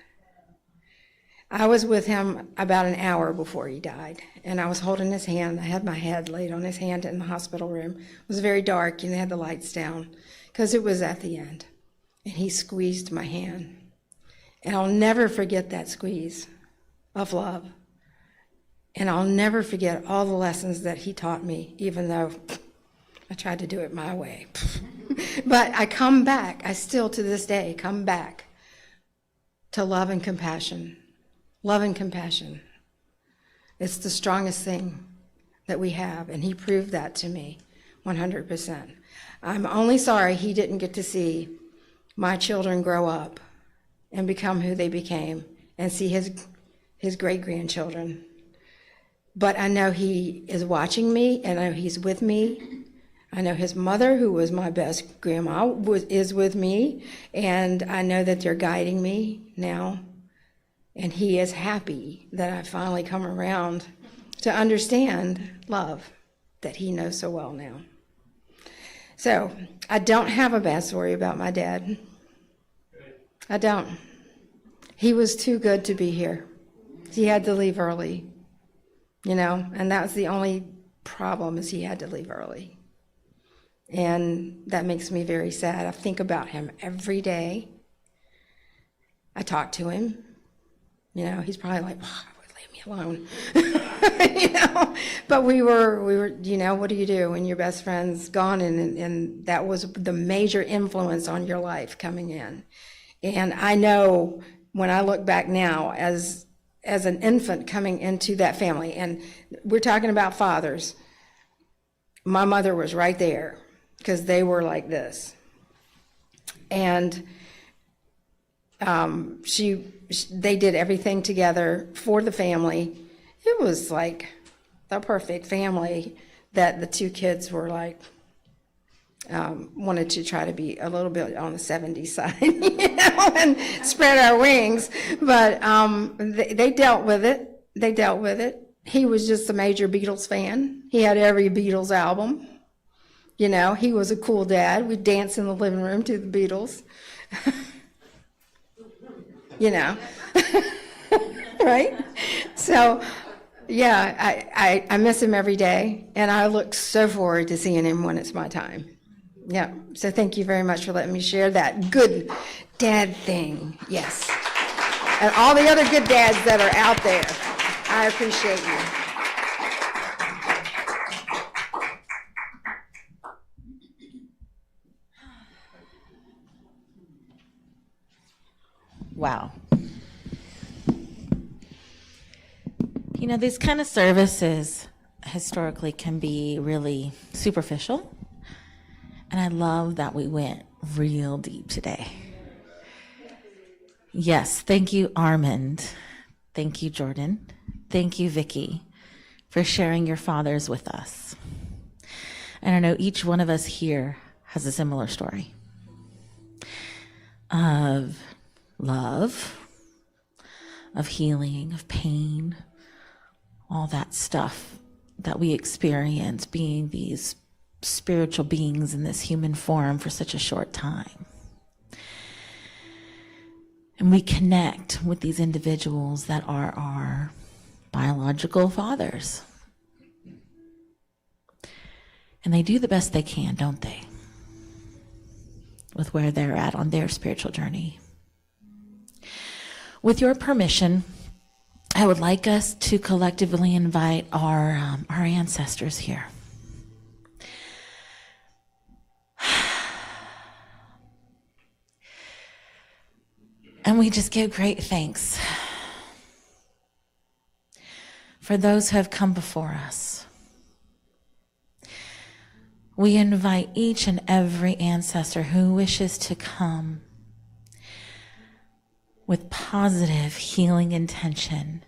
I was with him about an hour before he died, and I was holding his hand. I had my head laid on his hand in the hospital room. It was very dark, and they had the lights down because it was at the end. And he squeezed my hand. And I'll never forget that squeeze of love. And I'll never forget all the lessons that he taught me, even though I tried to do it my way. But I come back, I still to this day come back to love and compassion. Love and compassion. It's the strongest thing that we have, and he proved that to me 100%. I'm only sorry he didn't get to see my children grow up and become who they became and see his great-grandchildren. But I know he is watching me, and I know he's with me. I know his mother, who was my best grandma, is with me, and I know that they're guiding me now. And he is happy that I finally come around to understand love that he knows so well now. So I don't have a bad story about my dad. I don't. He was too good to be here. He had to leave early, and that was the only problem, is he had to leave early. And that makes me very sad. I think about him every day. I talk to him. He's probably like, oh, leave me alone. But we were, what do you do when your best friend's gone? And that was the major influence on your life coming in. And I know when I look back now as an infant coming into that family, and we're talking about fathers, my mother was right there because they were like this. And they did everything together for the family. It was like the perfect family that the two kids were like, wanted to try to be a little bit on the 70s side, and spread our wings. But they dealt with it. He was just a major Beatles fan. He had every Beatles album. He was a cool dad. We'd dance in the living room to the Beatles. Right? So, yeah, I miss him every day, and I look so forward to seeing him when it's my time. Yeah, so thank you very much for letting me share that good dad thing. Yes. And all the other good dads that are out there, I appreciate you. Wow. These kind of services historically can be really superficial. And I love that we went real deep today. Yes, thank you, Armond. Thank you, Jordan. Thank you, Vicki, for sharing your fathers with us. And I know each one of us here has a similar story of love, of healing, of pain, all that stuff that we experience being these spiritual beings in this human form for such a short time. And we connect with these individuals that are our biological fathers. And they do the best they can, don't they? With where they're at on their spiritual journey. With your permission, I would like us to collectively invite our ancestors here. And we just give great thanks for those who have come before us. We invite each and every ancestor who wishes to come with positive healing intention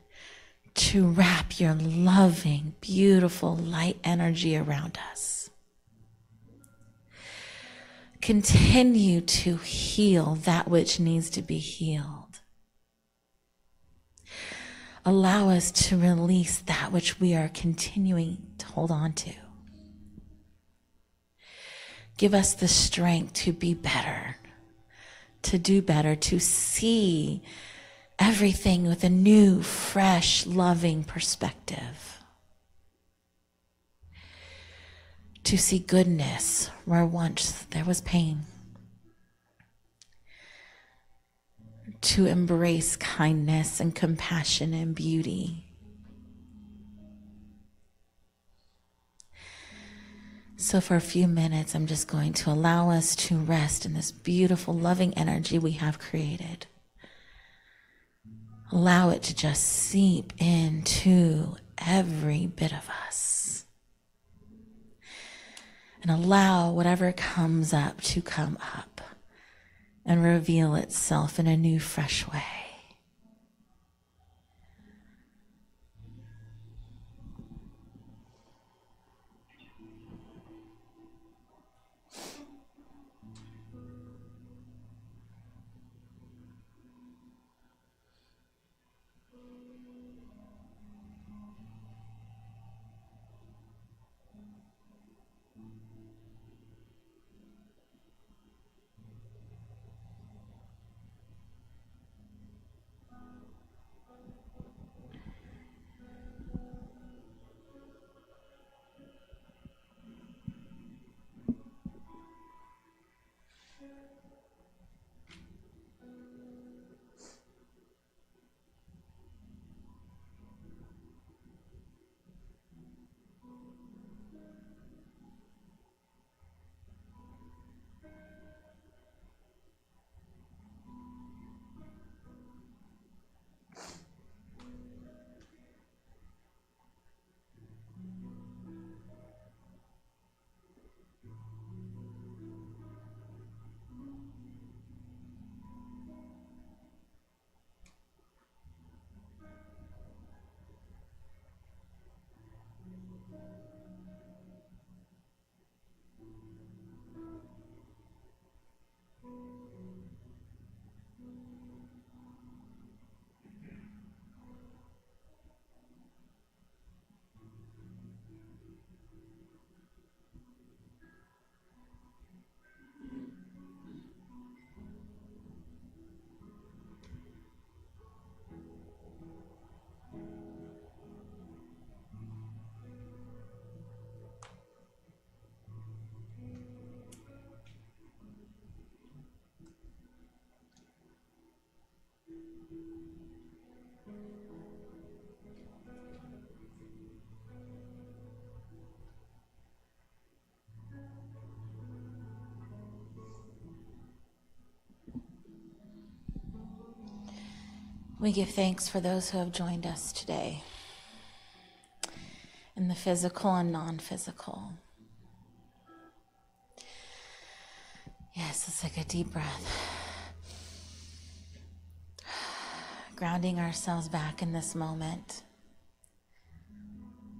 to wrap your loving, beautiful light energy around us. Continue to heal that which needs to be healed. Allow us to release that which we are continuing to hold on to. Give us the strength to be better, to do better, to see everything with a new, fresh, loving perspective. To see goodness where once there was pain. To embrace kindness and compassion and beauty. So for a few minutes, I'm just going to allow us to rest in this beautiful, loving energy we have created. Allow it to just seep into every bit of us. And allow whatever comes up to come up and reveal itself in a new, fresh way. We give thanks for those who have joined us today in the physical and non-physical. Yes, let's take a deep breath. Grounding ourselves back in this moment.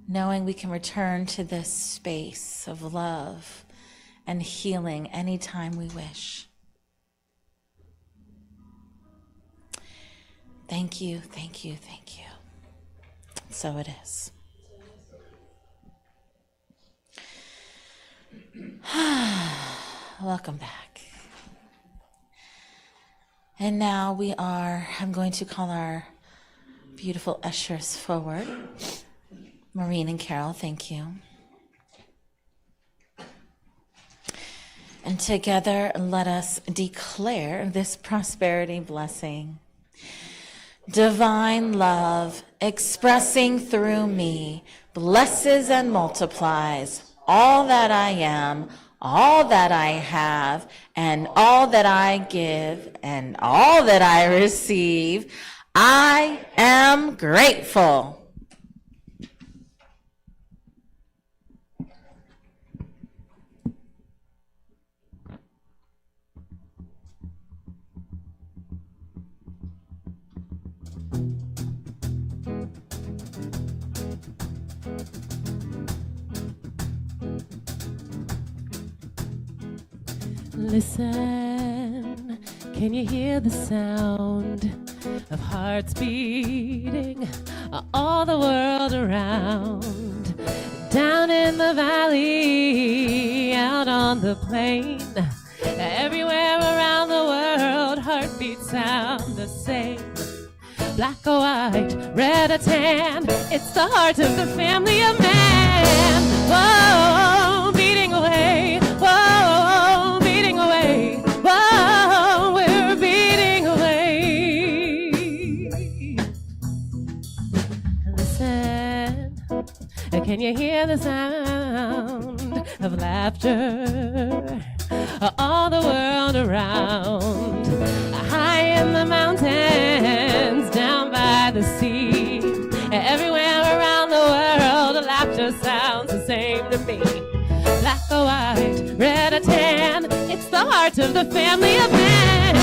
Knowing we can return to this space of love and healing anytime we wish. Thank you, thank you, thank you. So it is. Welcome back. And now I'm going to call our beautiful ushers forward. Maureen and Carol, thank you. And together, let us declare this prosperity blessing. Divine love expressing through me blesses and multiplies all that I am, all that I have, and all that I give, and all that I receive. I am grateful. Listen, can you hear the sound of hearts beating all the world around? Down in the valley, out on the plain, everywhere around the world, heartbeats sound the same. Black or white, red or tan, it's the heart of the family of man. Whoa, beating away, whoa, beating away, whoa, we're beating away. Listen, can you hear the sound of laughter all the world around? High in the mountains, down by the sea, everywhere around the world, laughter sounds the same to me. Black or white, red or tan, it's the heart of the family of man.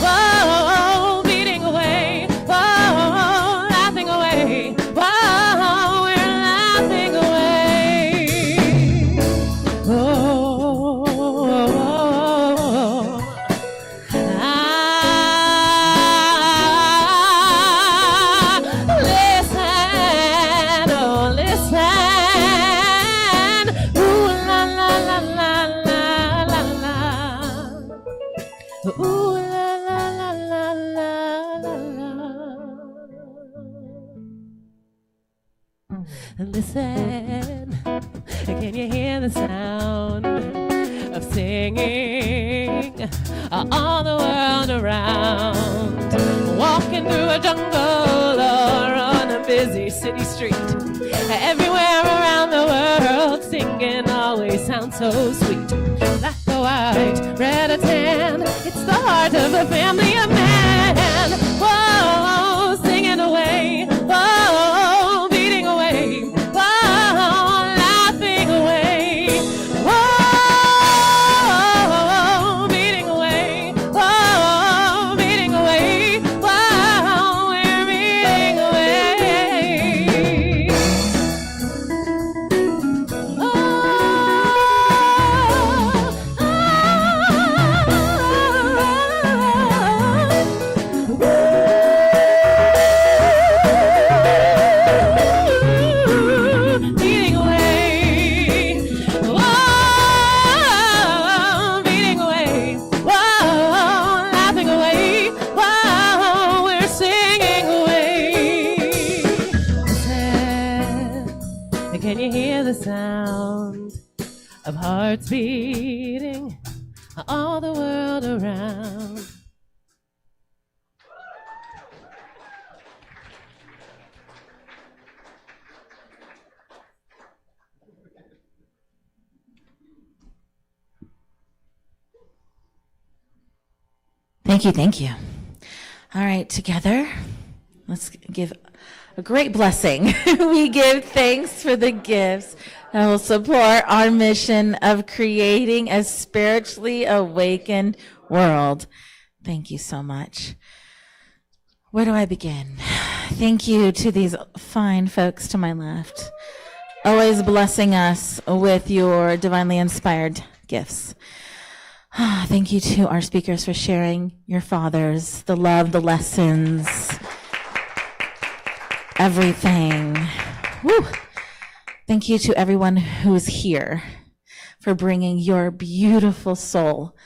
Whoa, beating away, whoa, laughing away, whoa, we're laughing away. Whoa. Listen, can you hear the sound of singing all the world around? Walking through a jungle or on a busy city street, everywhere around the world, singing always sounds so sweet. Black or white, red or tan, it's the heart of the family of man. Whoa, singing away, whoa, beating away, whoa, laughing away, whoa, beating away, whoa, beating away, whoa, we're beating away. Beating away, whoa, beating away, whoa, laughing away, whoa, we're singing away. Listen, can you hear the sound of hearts beating all the world around? Thank you, thank you. All right, together, let's give a great blessing. We give thanks for the gifts that will support our mission of creating a spiritually awakened world. Thank you so much. Where do I begin? Thank you to these fine folks to my left, always blessing us with your divinely inspired gifts. Thank you to our speakers for sharing your fathers, the love, the lessons, everything. Woo. Thank you to everyone who's here for bringing your beautiful soul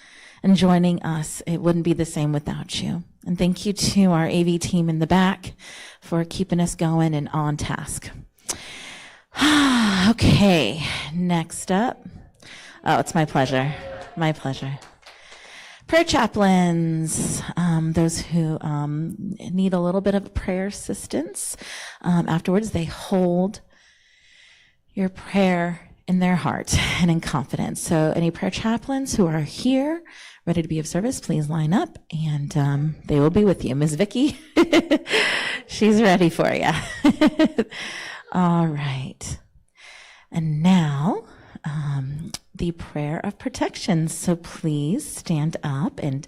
and joining us. It wouldn't be the same without you. And thank you to our AV team in the back for keeping us going and on task. Okay, next up. Oh, it's my pleasure. My pleasure. Prayer chaplains, those who need a little bit of prayer assistance. Afterwards, they hold your prayer in their heart and in confidence. So any prayer chaplains who are here, ready to be of service, please line up, and they will be with you. Ms. Vicky, she's ready for you. All right. And now, the prayer of protection. So please stand up and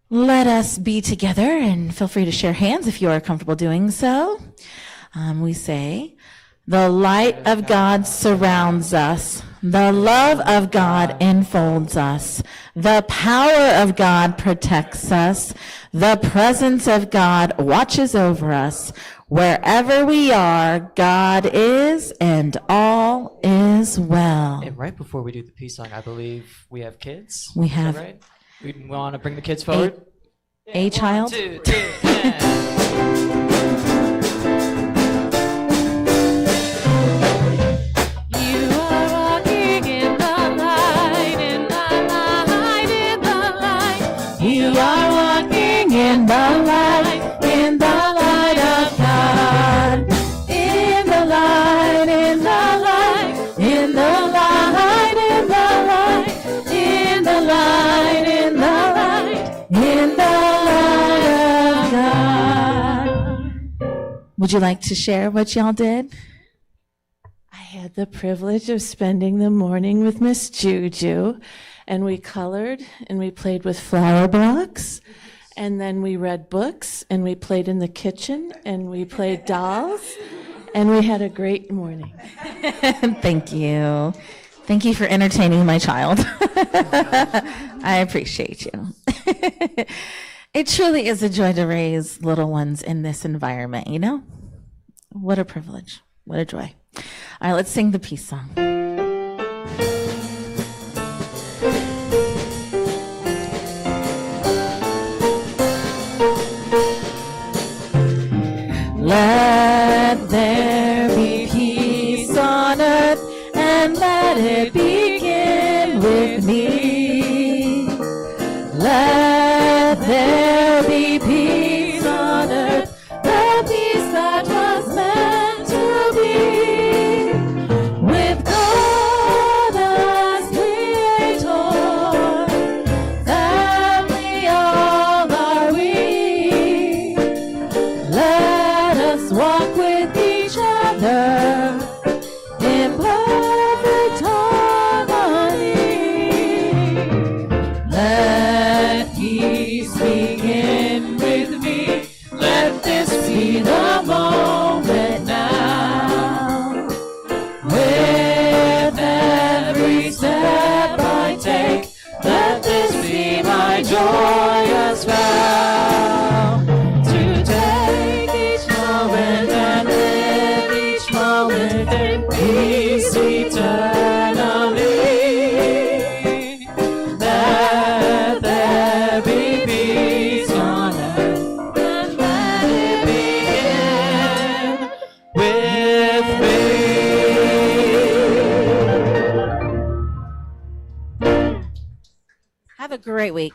let us be together, and feel free to share hands if you are comfortable doing so. We say, The light of God surrounds us. The love of God enfolds us. The power of God protects us. The presence of God watches over us. Wherever we are, God is, and all is well. And right before we do the peace song, I believe we have kids. We Is that have right? We want to bring the kids forward. A child. 1, 2, 3, and... You are walking in the light, in the light, in the light. You are walking in the light, in the light of God. In the light, in the light, in the light, in the light, in the light, in the light, in the light of God. Would you like to share what y'all did? I had the privilege of spending the morning with Miss Juju, and we colored and we played with flower blocks, and then we read books and we played in the kitchen and we played dolls, and we had a great morning. Thank you. Thank you for entertaining my child. I appreciate you. It truly is a joy to raise little ones in this environment, you know? What a privilege. What a joy. All right, let's sing the peace song. Let there be peace on earth, and let it begin with me. Let there be peace on earth, the peace that was meant to be. With God as creator, family all are we. Let us walk with each other in perfect harmony. Let peace begin with me. Let this be the moment now. With every step I take, let this be my joyous vow. To take each moment and live each moment in peace eternally. Let there be peace on earth, and let it begin with me. Have a great week.